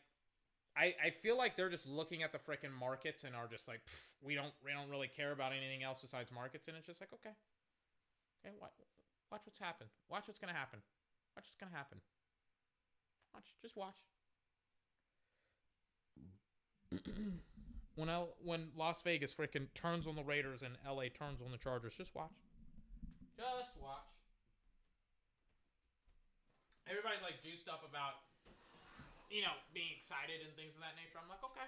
I feel like they're just looking at the freaking markets and are just like, we don't really care about anything else besides markets, and it's just like, okay, watch what's happened. Watch what's gonna happen. Watch what's gonna happen. Just watch. When Las Vegas freaking turns on the Raiders and LA turns on the Chargers, just watch. Just watch. Everybody's like juiced up about, being excited and things of that nature. I'm like, okay.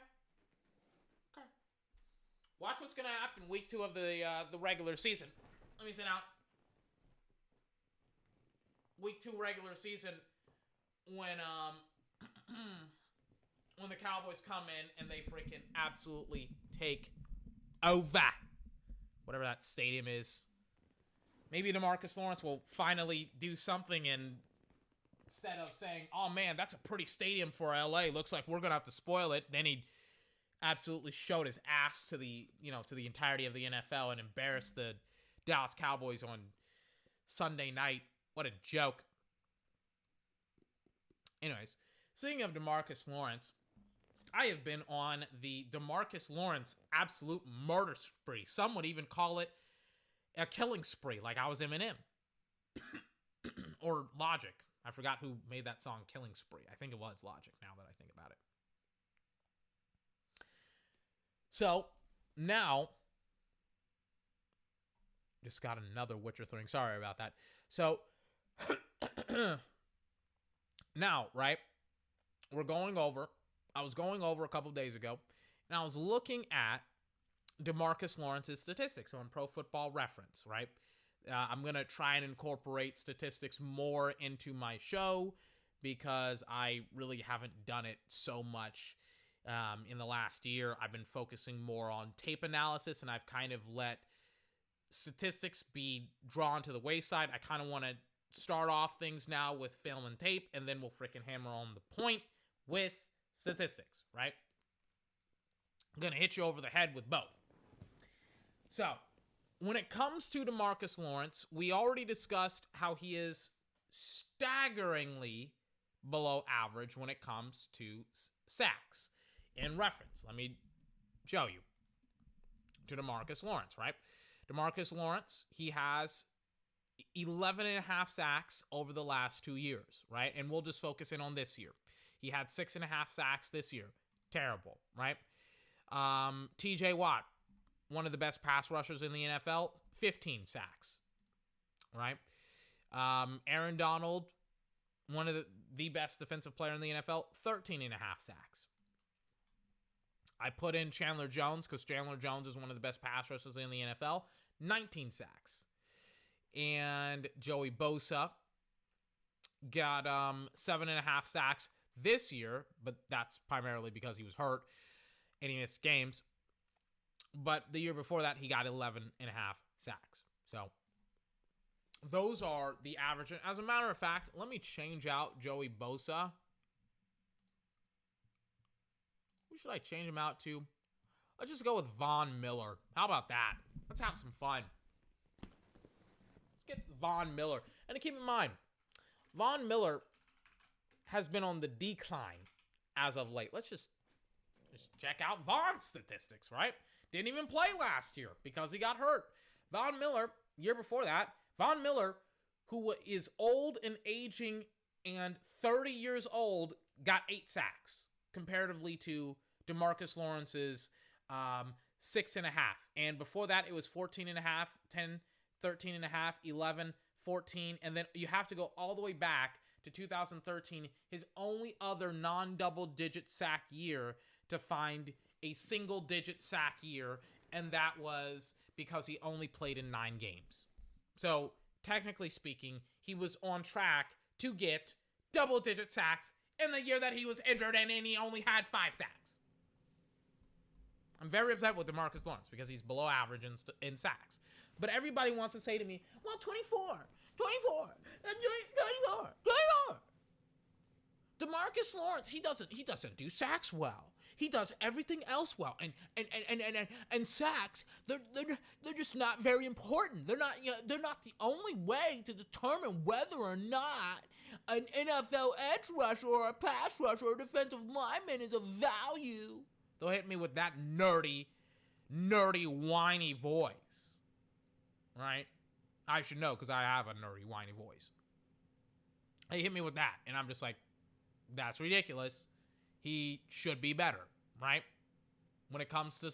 Watch what's gonna happen week 2 of the regular season. Let me sit down. Week 2 regular season, when when the Cowboys come in and they freaking absolutely take over whatever that stadium is. Maybe DeMarcus Lawrence will finally do something, and instead of saying, oh man, that's a pretty stadium for LA, looks like we're going to have to spoil it, then he absolutely showed his ass to the entirety of the NFL and embarrassed the Dallas Cowboys on Sunday night. What a joke. Anyways, speaking of DeMarcus Lawrence, I have been on the DeMarcus Lawrence absolute murder spree. Some would even call it a killing spree, like I was Eminem. Or Logic. I forgot who made that song, Killing Spree. I think it was Logic, now that I think about it. So, now, just got another Witcher thing. Sorry about that. So, now, right, I was going over a couple days ago, and I was looking at DeMarcus Lawrence's statistics on Pro Football Reference, right? I'm going to try and incorporate statistics more into my show because I really haven't done it so much in the last year. I've been focusing more on tape analysis, and I've kind of let statistics be drawn to the wayside. I kind of want to start off things now with film and tape, and then we'll freaking hammer on the point with statistics, right? I'm going to hit you over the head with both. So, when it comes to DeMarcus Lawrence, we already discussed how he is staggeringly below average when it comes to sacks. In reference, let me show you to DeMarcus Lawrence, right? DeMarcus Lawrence, he has 11.5 sacks over the last 2 years, right? And we'll just focus in on this year. He had 6.5 sacks this year. Terrible, right? TJ Watt, one of the best pass rushers in the NFL, 15 sacks, right? Aaron Donald, one of the best defensive player in the NFL, 13.5 sacks. I put in Chandler Jones because Chandler Jones is one of the best pass rushers in the NFL, 19 sacks. And Joey Bosa got 7.5 sacks this year, but that's primarily because he was hurt and he missed games. But the year before that, he got 11.5 sacks. So those are the average. As a matter of fact, let me change out Joey Bosa. Who should I change him out to? Let's just go with Von Miller. How about that? Let's have some fun. Let's get Von Miller. And keep in mind, Von Miller has been on the decline as of late. Let's just check out Von's statistics, right? Didn't even play last year because he got hurt. Von Miller, year before that, Von Miller, who is old and aging and 30 years old, got 8 sacks comparatively to DeMarcus Lawrence's 6.5. And before that, it was 14.5, 10, 13.5, 11, 14. And then you have to go all the way back to 2013, his only other non-double-digit sack year to find a single-digit sack year, and that was because he only played in 9 games. So, technically speaking, he was on track to get double-digit sacks in the year that he was injured, and he only had 5 sacks. I'm very upset with DeMarcus Lawrence because he's below average in sacks. But everybody wants to say to me, well, 24. DeMarcus Lawrence, he doesn't do sacks well. He does everything else well. And sacks, they're just not very important. They're not the only way to determine whether or not an NFL edge rusher or a pass rusher or a defensive lineman is of value. They'll hit me with that nerdy, whiny voice. Right? I should know because I have a nerdy, whiny voice. They hit me with that, and I'm just like, that's ridiculous. He should be better, right? When it comes to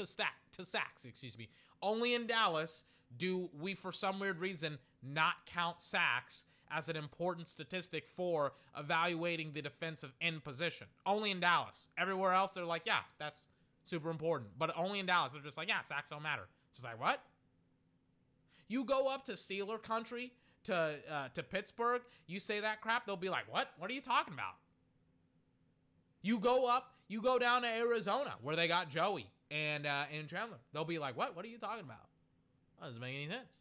sacks, excuse me. Only in Dallas do we, for some weird reason, not count sacks as an important statistic for evaluating the defensive end position. Only in Dallas. Everywhere else, they're like, yeah, that's super important. But only in Dallas, they're just like, yeah, sacks don't matter. So it's like, what? You go up to Steeler country, to Pittsburgh, you say that crap, they'll be like, what? What are you talking about? You go down to Arizona, where they got Joey and Chandler. They'll be like, what? What are you talking about? That doesn't make any sense.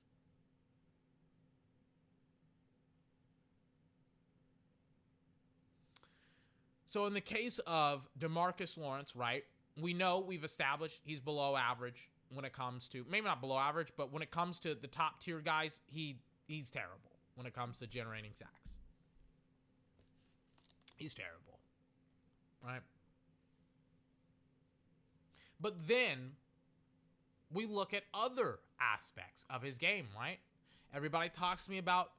So in the case of DeMarcus Lawrence, right, we know we've established he's below average when it comes to, maybe not below average, but when it comes to the top tier guys, he's terrible when it comes to generating sacks. He's terrible, right? But then we look at other aspects of his game, right? Everybody talks to me about,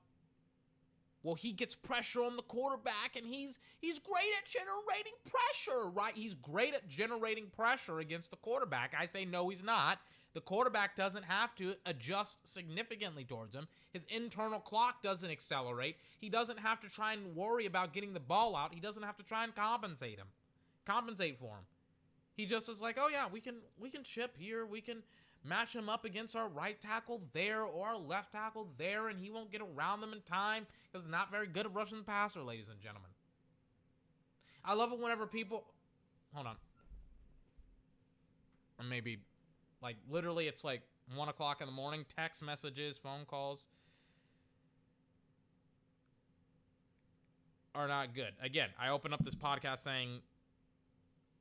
well, he gets pressure on the quarterback, and he's great at generating pressure, right? He's great at generating pressure against the quarterback. I say no, he's not. The quarterback doesn't have to adjust significantly towards him. His internal clock doesn't accelerate. He doesn't have to try and worry about getting the ball out. He doesn't have to try and compensate for him. He just is like, oh yeah, we can chip here. We can match him up against our right tackle there or our left tackle there, and he won't get around them in time because he's not very good at rushing the passer, ladies and gentlemen. I love it whenever people... Hold on. Or maybe, like, literally it's like 1 o'clock in the morning. Text messages, phone calls are not good. Again, I open up this podcast saying...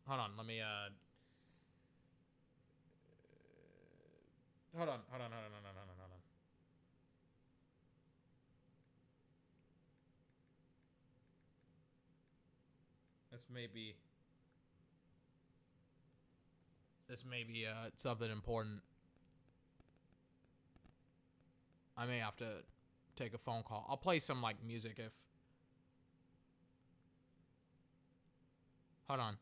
Hold on, let me... Hold on. This may be something important. I may have to take a phone call. I'll play some like music if... Hold on.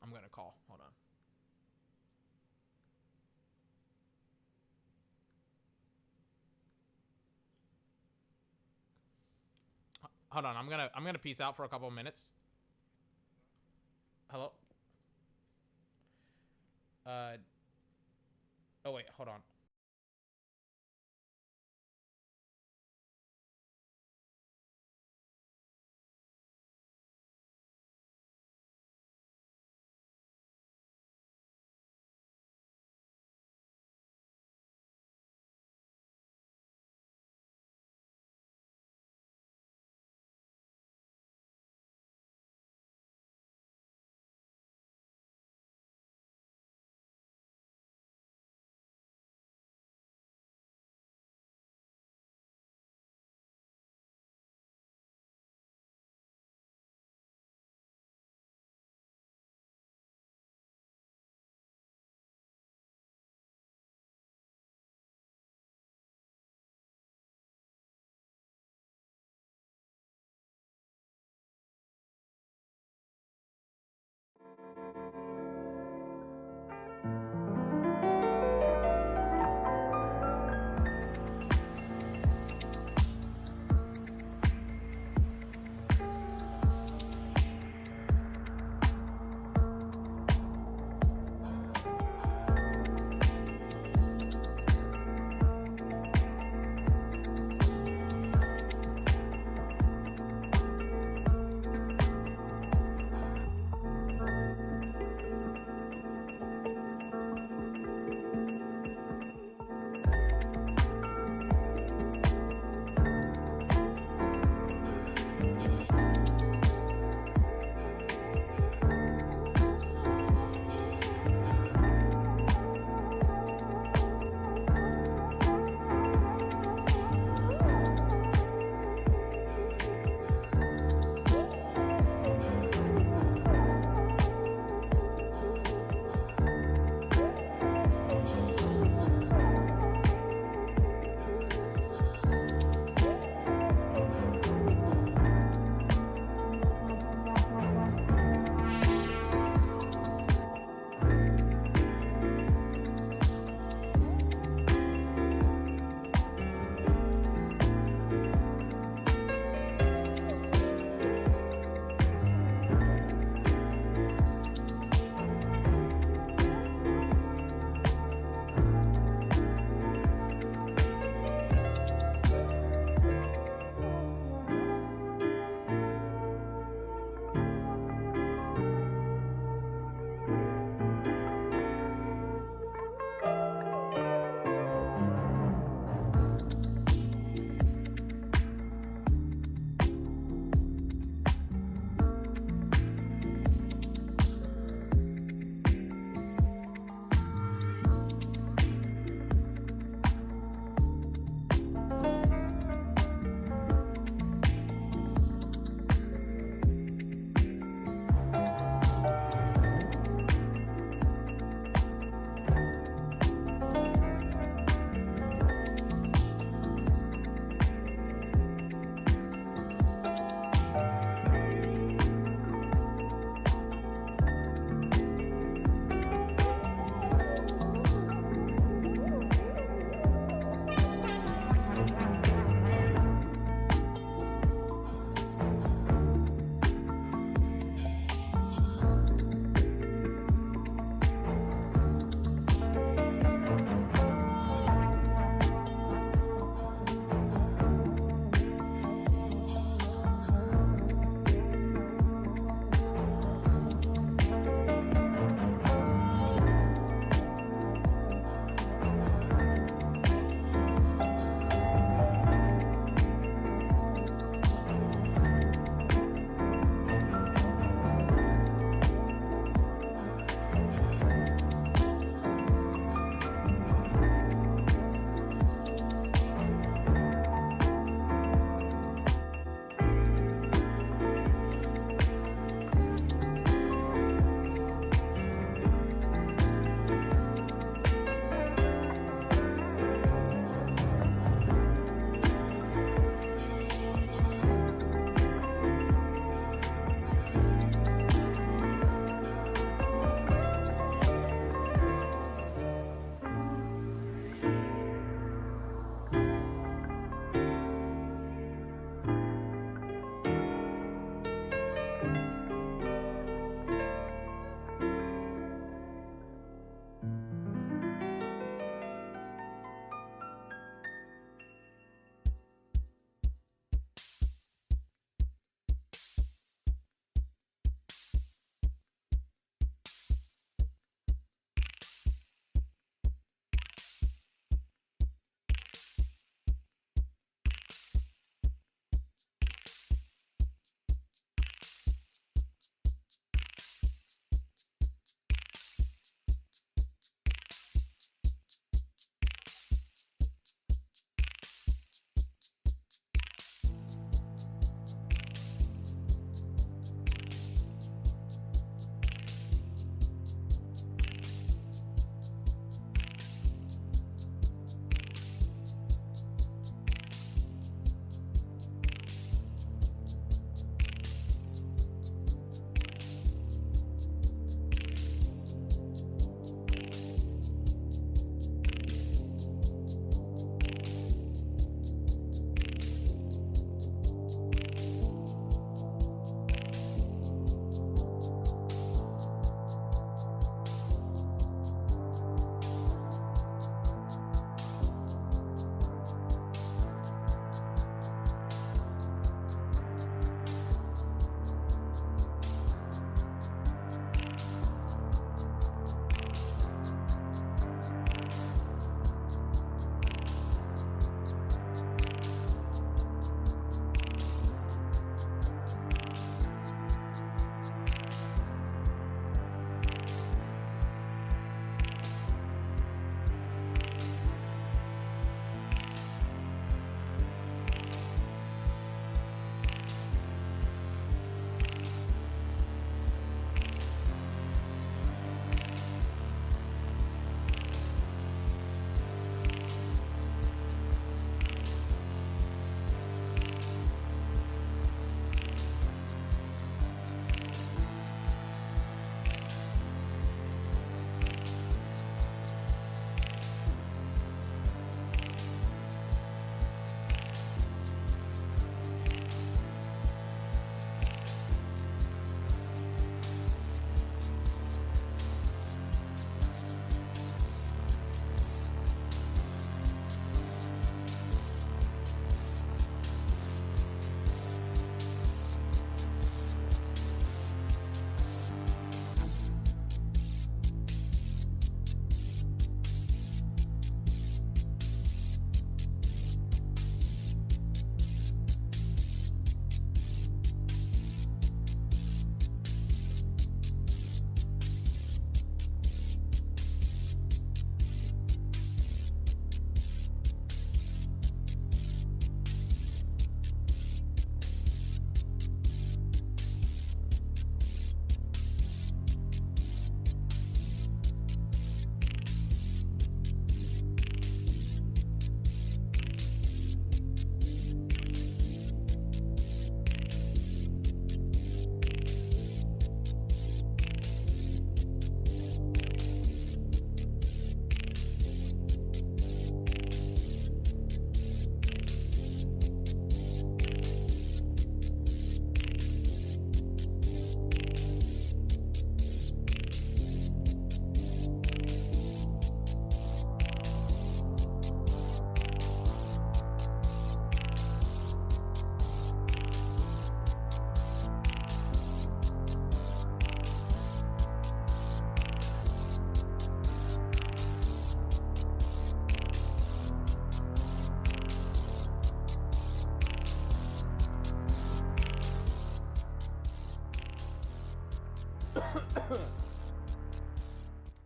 I'm going to call. Hold on. Hold on. I'm going to peace out for a couple of minutes. Hello? Oh, wait, hold on.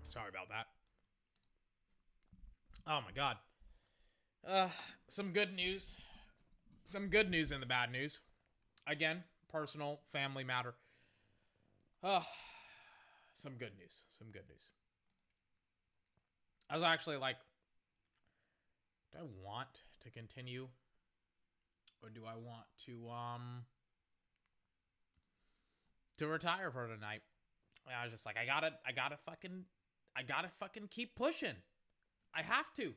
Sorry about that. Oh my God. Some good news. Some good news in the bad news. Again, personal, family matter. Some good news. Some good news. I was actually like, do I want to continue? Or do I want to retire for tonight? And I was just like, I gotta fucking keep pushing. I have to.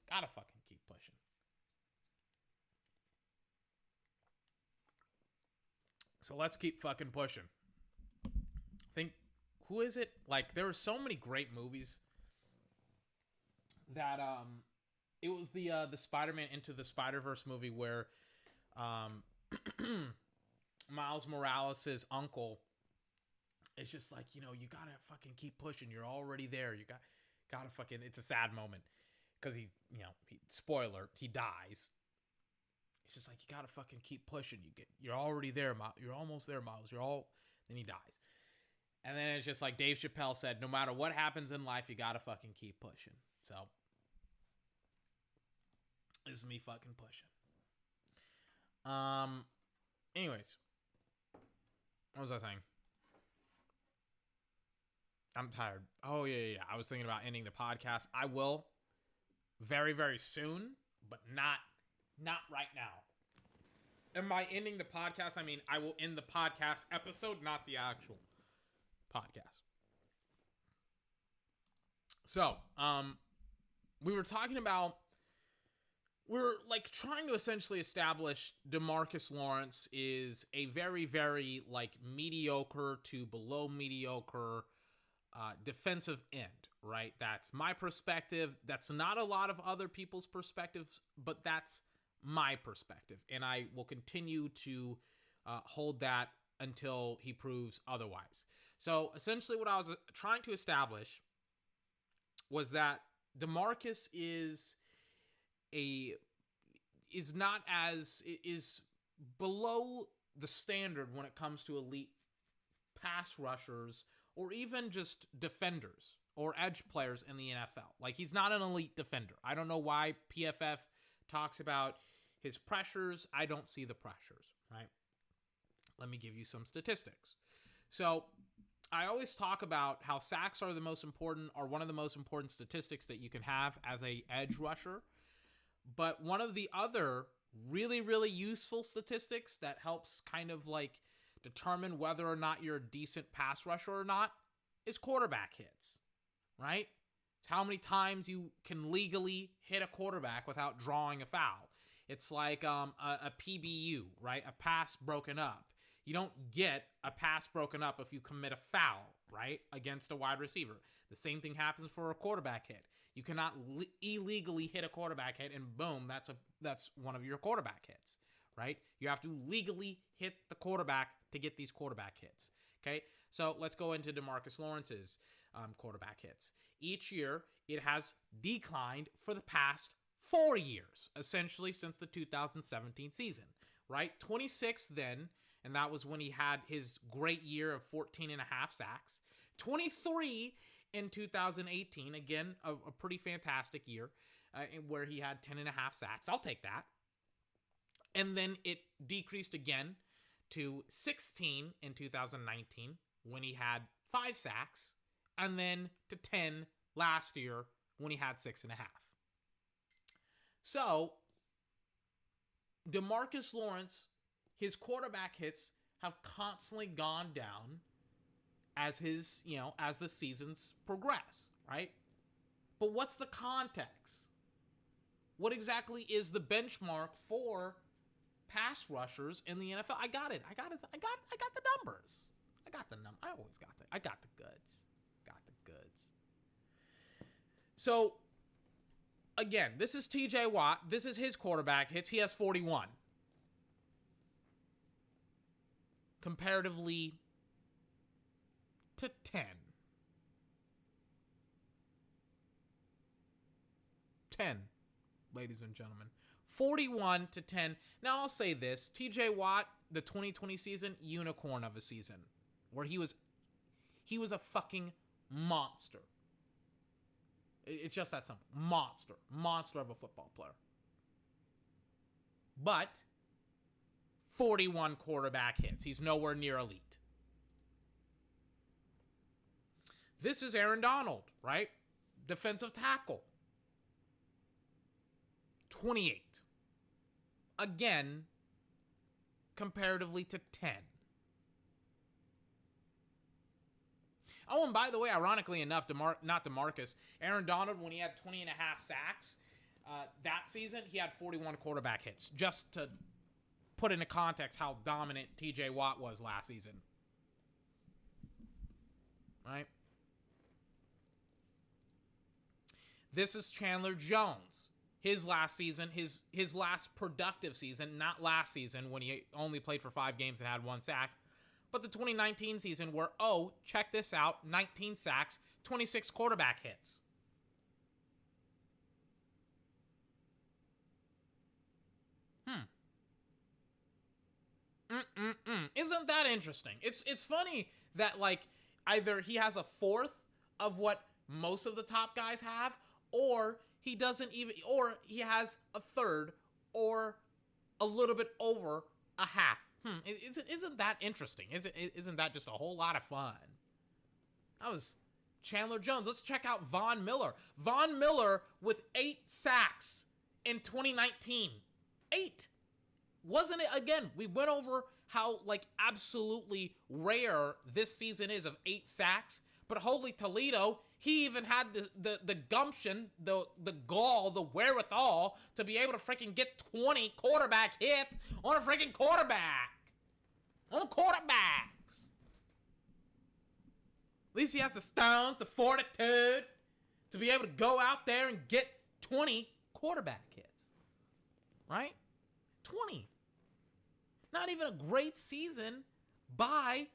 Gotta fucking keep pushing. So let's keep fucking pushing. I think, who is it? Like, there were so many great movies that, it was the Spider-Man Into the Spider-Verse movie where, Miles Morales' uncle is just like, you gotta fucking keep pushing. You're already there. You gotta fucking, it's a sad moment. Because spoiler, he dies. It's just like, you gotta fucking keep pushing. You're already there, Miles. You're almost there, Miles. Then he dies. And then it's just like Dave Chappelle said, no matter what happens in life, you gotta fucking keep pushing. So, this is me fucking pushing. Anyways. What was I saying? I'm tired. Oh, yeah. I was thinking about ending the podcast. I will very, very soon, but not right now. And by ending the podcast, I mean I will end the podcast episode, not the actual podcast. So, we were talking about, we're like trying to essentially establish DeMarcus Lawrence is a very, very like mediocre to below mediocre defensive end, right? That's my perspective. That's not a lot of other people's perspectives, but that's my perspective. And I will continue to hold that until he proves otherwise. So essentially what I was trying to establish was that DeMarcus is below the standard when it comes to elite pass rushers or even just defenders or edge players in the NFL. Like, he's not an elite defender. I don't know why PFF talks about his pressures. I don't see the pressures, right? Let me give you some statistics. So, I always talk about how sacks are the most important, or one of the most important statistics that you can have as a edge rusher. But one of the other really, really useful statistics that helps kind of like determine whether or not you're a decent pass rusher or not is quarterback hits, right? It's how many times you can legally hit a quarterback without drawing a foul. It's like a PBU, right? A pass broken up. You don't get a pass broken up if you commit a foul, right, against a wide receiver. The same thing happens for a quarterback hit. You cannot illegally hit a quarterback hit and boom, that's one of your quarterback hits, right? You have to legally hit the quarterback to get these quarterback hits, okay? So let's go into DeMarcus Lawrence's quarterback hits. Each year, it has declined for the past 4 years, essentially since the 2017 season, right? 26 then, and that was when he had his great year of 14 and a half sacks. 23 in 2018, again, a pretty fantastic year where he had 10 and a half sacks. I'll take that. And then it decreased again to 16 in 2019 when he had 5 sacks, and then to 10 last year when he had 6.5. So, DeMarcus Lawrence, his quarterback hits have constantly gone down as the seasons progress, right? But what's the context? What exactly is the benchmark for pass rushers in the NFL? I got it. I got the numbers. I always got that. I got the goods. So, again, this is TJ Watt. This is his quarterback hits. He has 41. Comparatively to 10. 10, ladies and gentlemen. 41 to 10. Now, I'll say this. TJ Watt, the 2020 season, unicorn of a season. Where he was He was a fucking monster. It's just that simple. Monster. Monster of a football player. But 41 quarterback hits. He's nowhere near elite. This is Aaron Donald, right? Defensive tackle. 28. Again, comparatively to 10. Oh, and by the way, ironically enough, not DeMarcus, Aaron Donald, when he had 20 and a half sacks that season, he had 41 quarterback hits. Just to put into context how dominant TJ Watt was last season. Right? This is Chandler Jones. His last season, his last productive season, not last season when he only played for 5 games and had 1 sack, but the 2019 season where, oh, check this out, 19 sacks, 26 quarterback hits. Isn't that interesting? It's funny that, like, either he has a fourth of what most of the top guys have, or he doesn't even, or he has a third, or a little bit over a half. Isn't that interesting? Isn't that just a whole lot of fun? That was Chandler Jones. Let's check out Von Miller. Von Miller with 8 sacks in 2019. 8. Wasn't it? Again, we went over how, like, absolutely rare this season is of 8 sacks. But holy Toledo, he even had the gumption, the gall, the wherewithal to be able to freaking get 20 quarterback hits on a freaking quarterback. On quarterbacks. At least he has the stones, the fortitude to be able to go out there and get 20 quarterback hits. Right? 20. Not even a great season by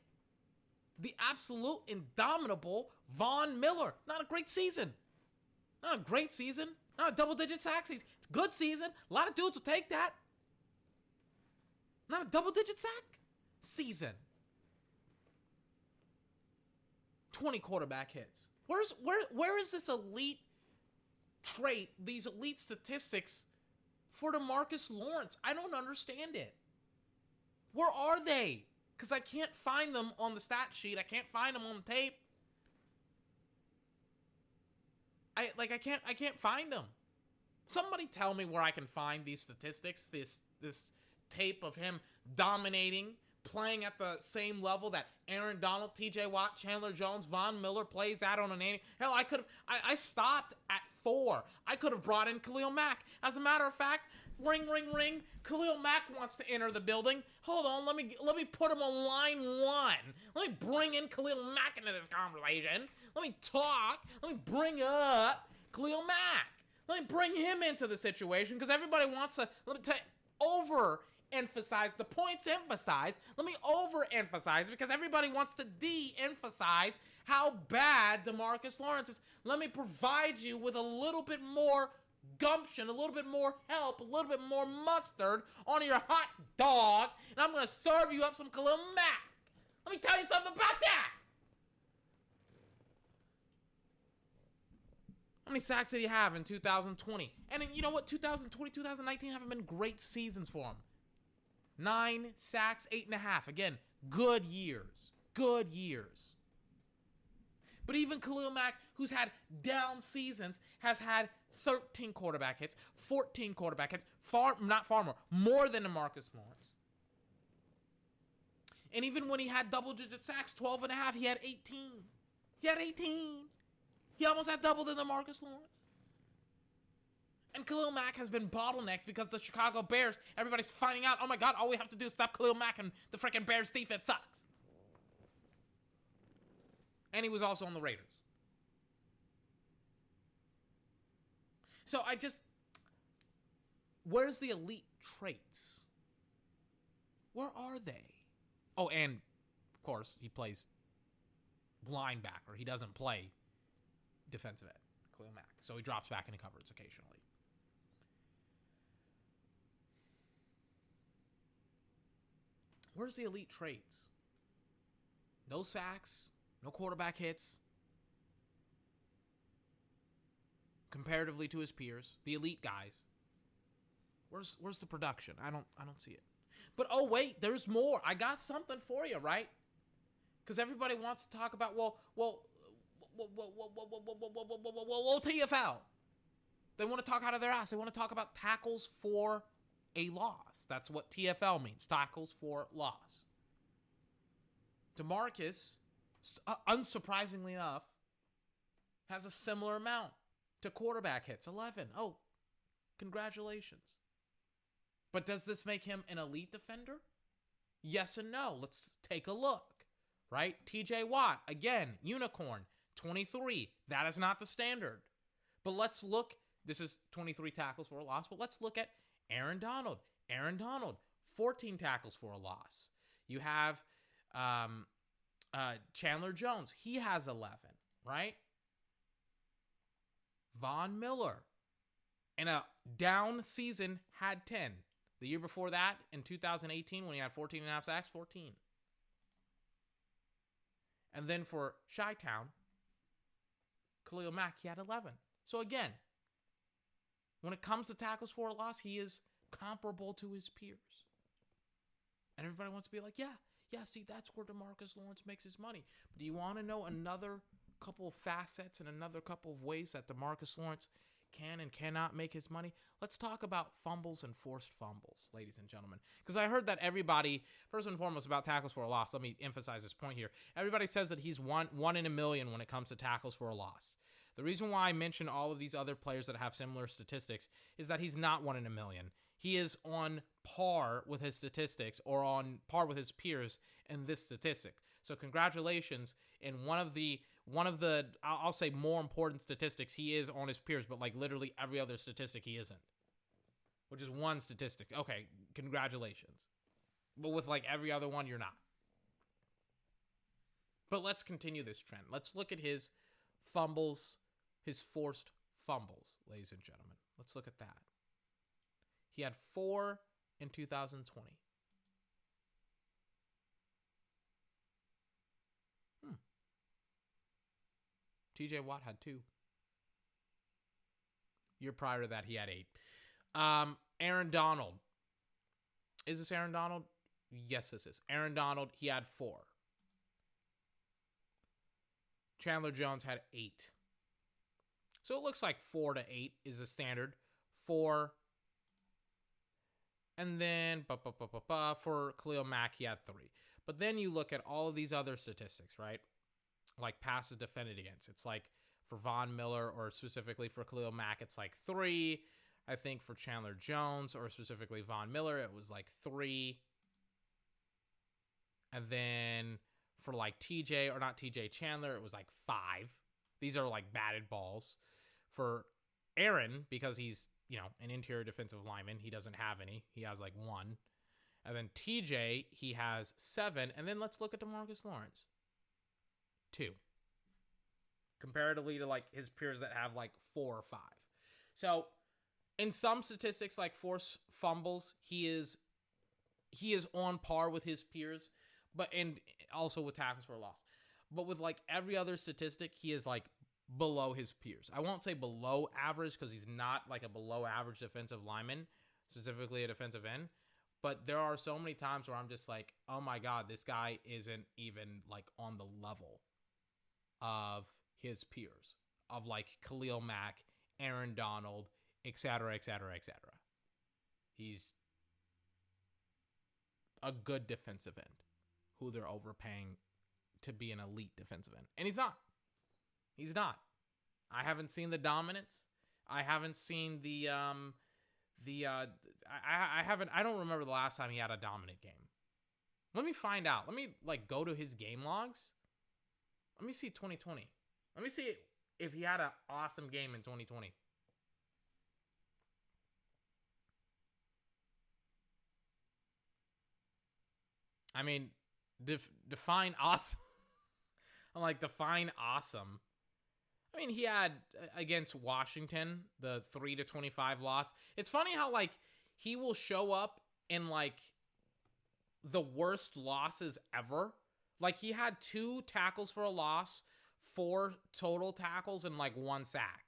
the absolute indomitable Von Miller. Not a great season. Not a great season. Not a double-digit sack season. It's a good season. A lot of dudes will take that. Not a double-digit sack season. 20 quarterback hits. Where is this elite trait, these elite statistics for DeMarcus Lawrence? I don't understand it. Where are they? Because I can't find them on the stat sheet. I can't find them on the tape. I can't find them. Somebody tell me where I can find these statistics, this tape of him dominating, playing at the same level that Aaron Donald, TJ Watt, Chandler Jones, Von Miller plays at on an annual. Hell, I stopped at 4. I could have brought in Khalil Mack. As a matter of fact, ring, ring, ring. Khalil Mack wants to enter the building. Hold on, let me put him on line 1. Let me bring in Khalil Mack into this conversation. Let me talk. Let me bring up Khalil Mack. Let me bring him into the situation because everybody wants to overemphasize the points emphasized. Let me overemphasize because everybody wants to de-emphasize how bad DeMarcus Lawrence is. Let me provide you with a little bit more gumption, a little bit more help, a little bit more mustard on your hot dog, and I'm going to serve you up some Khalil Mack. Let me tell you something about that. How many sacks did he have in 2020? And you know what? 2020, 2019 haven't been great seasons for him. 9 sacks, 8.5. Again, good years. Good years. But even Khalil Mack, who's had down seasons, has had 13 quarterback hits, 14 quarterback hits, more than DeMarcus Lawrence. And even when he had double-digit sacks, 12.5, he had 18. He had 18. He almost had double than DeMarcus Lawrence. And Khalil Mack has been bottlenecked because the Chicago Bears, everybody's finding out, oh my God, all we have to do is stop Khalil Mack and the freaking Bears defense sucks. And he was also on the Raiders. So where's the elite traits? Where are they? Oh, and of course, he plays linebacker. He doesn't play defensive end, Khalil Mack. So he drops back into coverage occasionally. Where's the elite traits? No sacks, No quarterback hits. Comparatively to his peers, the elite guys. Where's the production? I don't see it. But oh wait, there's more. I got something for you, right? Because everybody wants to talk about TFL. They want to talk out of their ass. They want to talk about tackles for a loss. That's what TFL means. Tackles for loss. DeMarcus, unsurprisingly enough, has a similar amount to quarterback hits, 11. Oh, congratulations. But does this make him an elite defender? Yes and no. Let's take a look, right? TJ Watt, again, unicorn, 23. That is not the standard. But let's look. This is 23 tackles for a loss, but let's look at Aaron Donald. Aaron Donald, 14 tackles for a loss. You have Chandler Jones. He has 11, right? Von Miller, in a down season, had 10. The year before that, in 2018, when he had 14 and a half sacks, 14. And then for Chi-Town, Khalil Mack, he had 11. So again, when it comes to tackles for a loss, he is comparable to his peers. And everybody wants to be like, yeah, see, that's where DeMarcus Lawrence makes his money. But do you want to know another couple of facets and another couple of ways that DeMarcus Lawrence can and cannot make his money? Let's talk about fumbles and forced fumbles, ladies and gentlemen. Because I heard that everybody, first and foremost, about tackles for a loss, let me emphasize this point here. Everybody says that he's one in a million when it comes to tackles for a loss. The reason why I mention all of these other players that have similar statistics is that he's not 1 in a million. He is on par with his statistics or on par with his peers in this statistic. So congratulations. In one of the I'll say more important statistics, he is on his peers, but like literally every other statistic he isn't. Which is one statistic. Okay, congratulations. But with like every other one, you're not. But let's continue this trend. Let's look at his fumbles, his forced fumbles, ladies and gentlemen. Let's look at that. He had 4 in 2020. TJ Watt had 2. Year prior to that, he had 8. Aaron Donald. Is this Aaron Donald? Yes, this is. Aaron Donald, he had 4. Chandler Jones had 8. So it looks like 4 to 8 is the standard. 4. And then for Khalil Mack, he had 3. But then you look at all of these other statistics, right? Like passes defended against. It's like for Von Miller or specifically for Khalil Mack, it's like 3. I think for Chandler Jones or specifically Von Miller, it was like 3. And then for like Chandler, it was like 5. These are like batted balls. For Aaron, because he's, an interior defensive lineman, he doesn't have any. He has like 1. And then TJ, he has 7. And then let's look at DeMarcus Lawrence. 2. Comparatively to like his peers that have like 4 or 5. So in some statistics like forced fumbles, he is on par with his peers, and also with tackles for a loss. But with like every other statistic, he is like below his peers. I won't say below average because he's not like a below average defensive lineman, specifically a defensive end. But there are so many times where I'm just like, oh my God, this guy isn't even like on the level of his peers, of like Khalil Mack, Aaron Donald, etc., etc., etc. He's a good defensive end who they're overpaying to be an elite defensive end. And he's not. He's not. I haven't seen the dominance. I haven't seen I don't remember the last time he had a dominant game. Let me find out. Let me like go to his game logs. Let me see 2020. Let me see if he had an awesome game in 2020. I mean, define awesome. I'm like, define awesome. I mean, he had against Washington, the 3-25 loss. It's funny how like he will show up in like the worst losses ever. Like, he had 2 tackles for a loss, 4 total tackles, and like 1 sack.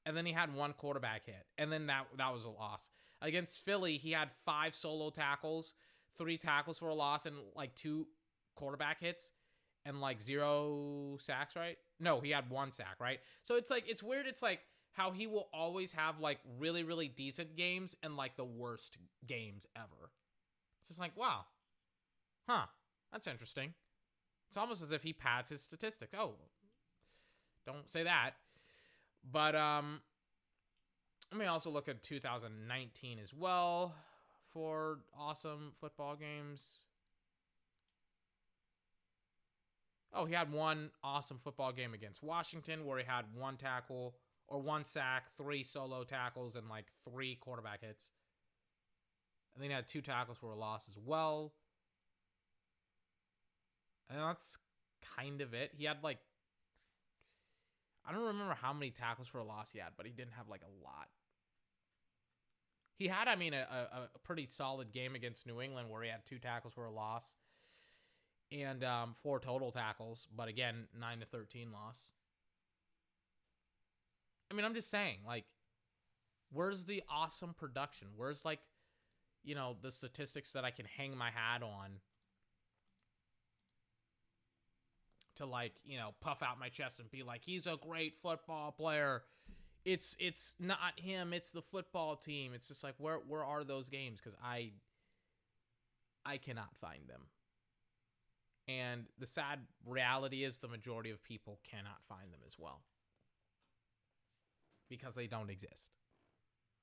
And then he had 1 quarterback hit. And then that was a loss. Against Philly, he had 5 solo tackles, 3 tackles for a loss, and like 2 quarterback hits, and like 0 sacks, right? No, he had 1 sack, right? So it's like, it's weird. It's like how he will always have like really, really decent games and like the worst games ever. It's just like, wow. Huh. That's interesting. It's almost as if he pads his statistics. Oh, don't say that. But let me also look at 2019 as well for awesome football games. Oh, he had 1 awesome football game against Washington where he had 1 tackle or 1 sack, 3 solo tackles, and like 3 quarterback hits. And then he had 2 tackles for a loss as well. And that's kind of it. He had like, I don't remember how many tackles for a loss he had, but he didn't have like a lot. He had, I mean, a pretty solid game against New England where he had 2 tackles for a loss and 4 total tackles, but again, 9-13 loss. I mean, I'm just saying, like, where's the awesome production? Where's, like, you know, the statistics that I can hang my hat on to, like, you know, puff out my chest and be like, he's a great football player. It's not him, it's the football team. It's just like, where are those games? Because I cannot find them. And the sad reality is the majority of people cannot find them as well. Because they don't exist.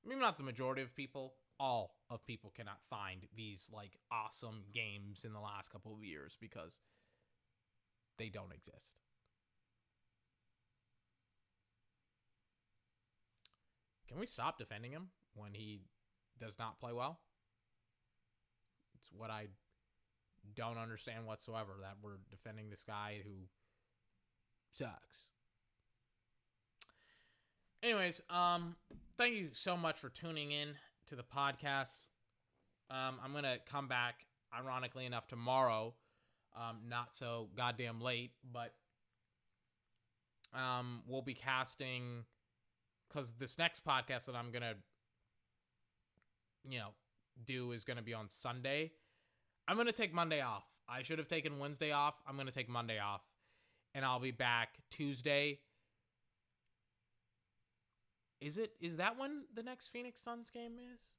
Maybe not the majority of people. All of people cannot find these, like, awesome games in the last couple of years because they don't exist. Can we stop defending him when he does not play well? It's what I don't understand whatsoever, that we're defending this guy who sucks. Anyways, thank you so much for tuning in to the podcast. I'm going to come back, ironically enough, tomorrow. Not so goddamn late, but we'll be casting, because this next podcast that I'm going to, you know, do is going to be on Sunday. I'm going to take Monday off. I should have taken Wednesday off. I'm going to take Monday off, and I'll be back Tuesday. Is that when the next Phoenix Suns game is?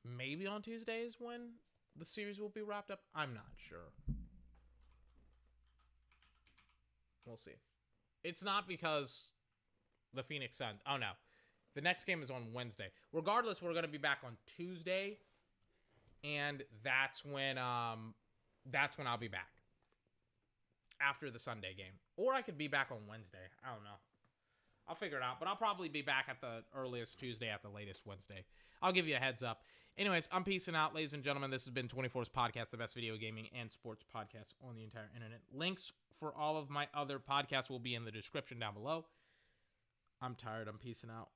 Maybe on Tuesday is when the series will be wrapped up. I'm not sure. We'll see. It's not because the Phoenix Suns. Oh, no. The next game is on Wednesday. Regardless, we're going to be back on Tuesday, and that's when I'll be back after the Sunday game. Or I could be back on Wednesday. I don't know. I'll figure it out, but I'll probably be back at the earliest Tuesday, at the latest Wednesday. I'll give you a heads up. Anyways, I'm peacing out, ladies and gentlemen. This has been 24's Podcast, the best video gaming and sports podcast on the entire internet. Links for all of my other podcasts will be in the description down below. I'm tired. I'm peacing out.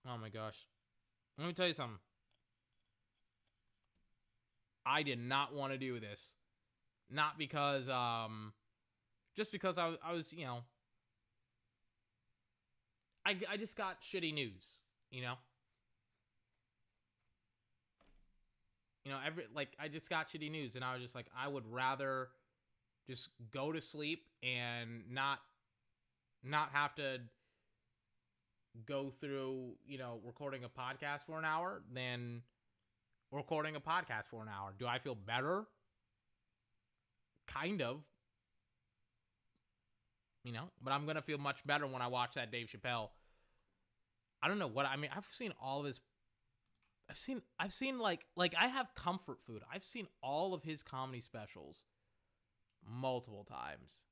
Oh my gosh. Let me tell you something. I did not want to do this. Not because, just because I was, you know, I just got shitty news, you know? You know, I just got shitty news, and I was just like, I would rather just go to sleep and not have to go through, you know, recording a podcast for an hour than recording a podcast for an hour. Do I feel better? Kind of. You know, but I'm going to feel much better when I watch that Dave Chappelle. I don't know what, I mean, I've seen all of his, I've seen like I have comfort food. I've seen all of his comedy specials multiple times.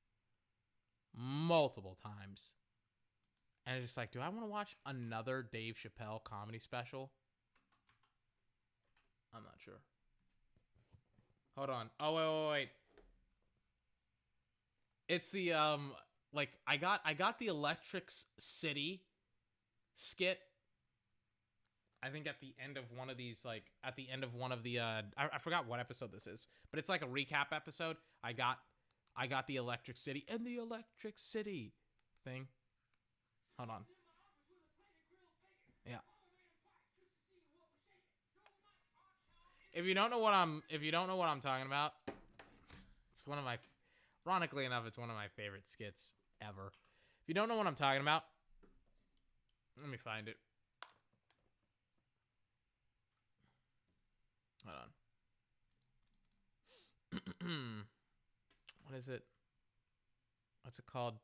And it's just like, do I want to watch another Dave Chappelle comedy special? I'm not sure. Hold on. Oh, wait. It's the, like, I got the Electric City skit. I think at the end of one of these, like at the end of one of the, I forgot what episode this is, but it's like a recap episode. I got the Electric City and the Electric City thing. Hold on. Yeah. If you don't know what I'm talking about, it's one of my, ironically enough, it's one of my favorite skits ever. If you don't know what I'm talking about, let me find it. Hold on. What is it? What's it called?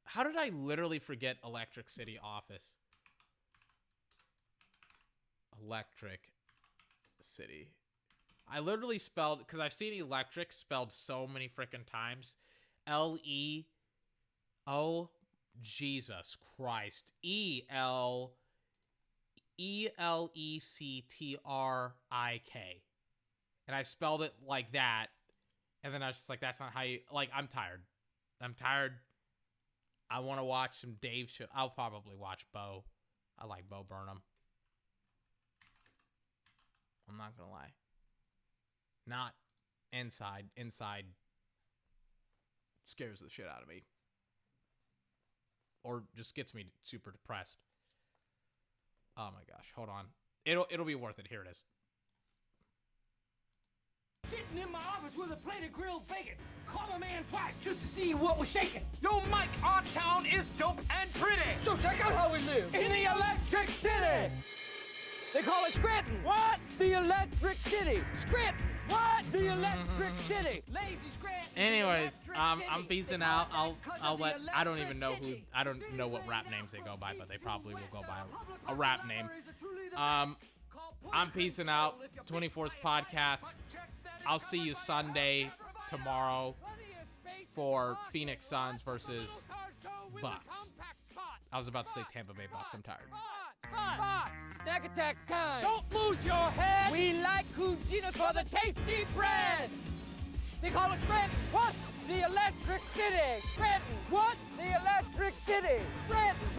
How did I literally forget Electric City Office? Electric City. I literally spelled, because I've seen electric spelled so many freaking times. L-E-O, Jesus Christ. E-L-E-C-T-R-I-K. And I spelled it like that. And then I was just like, that's not how you, like, I'm tired. I want to watch some Dave show. I'll probably watch Bo. I like Bo Burnham. I'm not going to lie. Not inside. Inside scares the shit out of me. Or just gets me super depressed. Oh my gosh, hold on. It'll be worth it. Here it is. Sitting in my office with a plate of grilled bacon. Call a man twice just to see what was shaking. Yo, Mike, our town is dope and pretty. So check out how we live in the Electric City. They call it Scranton. What? The Electric City. Scranton. What? The Electric City. Lazy Scranton. Anyways, I'm peacing out. I'll let, I don't even know who, I don't know what rap names they go by, but they probably will go by a rap name. I'm peacing out. 24th podcast. I'll see you Sunday tomorrow for Phoenix Suns versus Bucks. I was about to say Tampa Bay Bucks. I'm tired. Snack attack time. Don't lose your head. We like Cuginos for the tasty bread. They call it Scranton. What? The Electric City. Scranton. What? The Electric City. Scranton.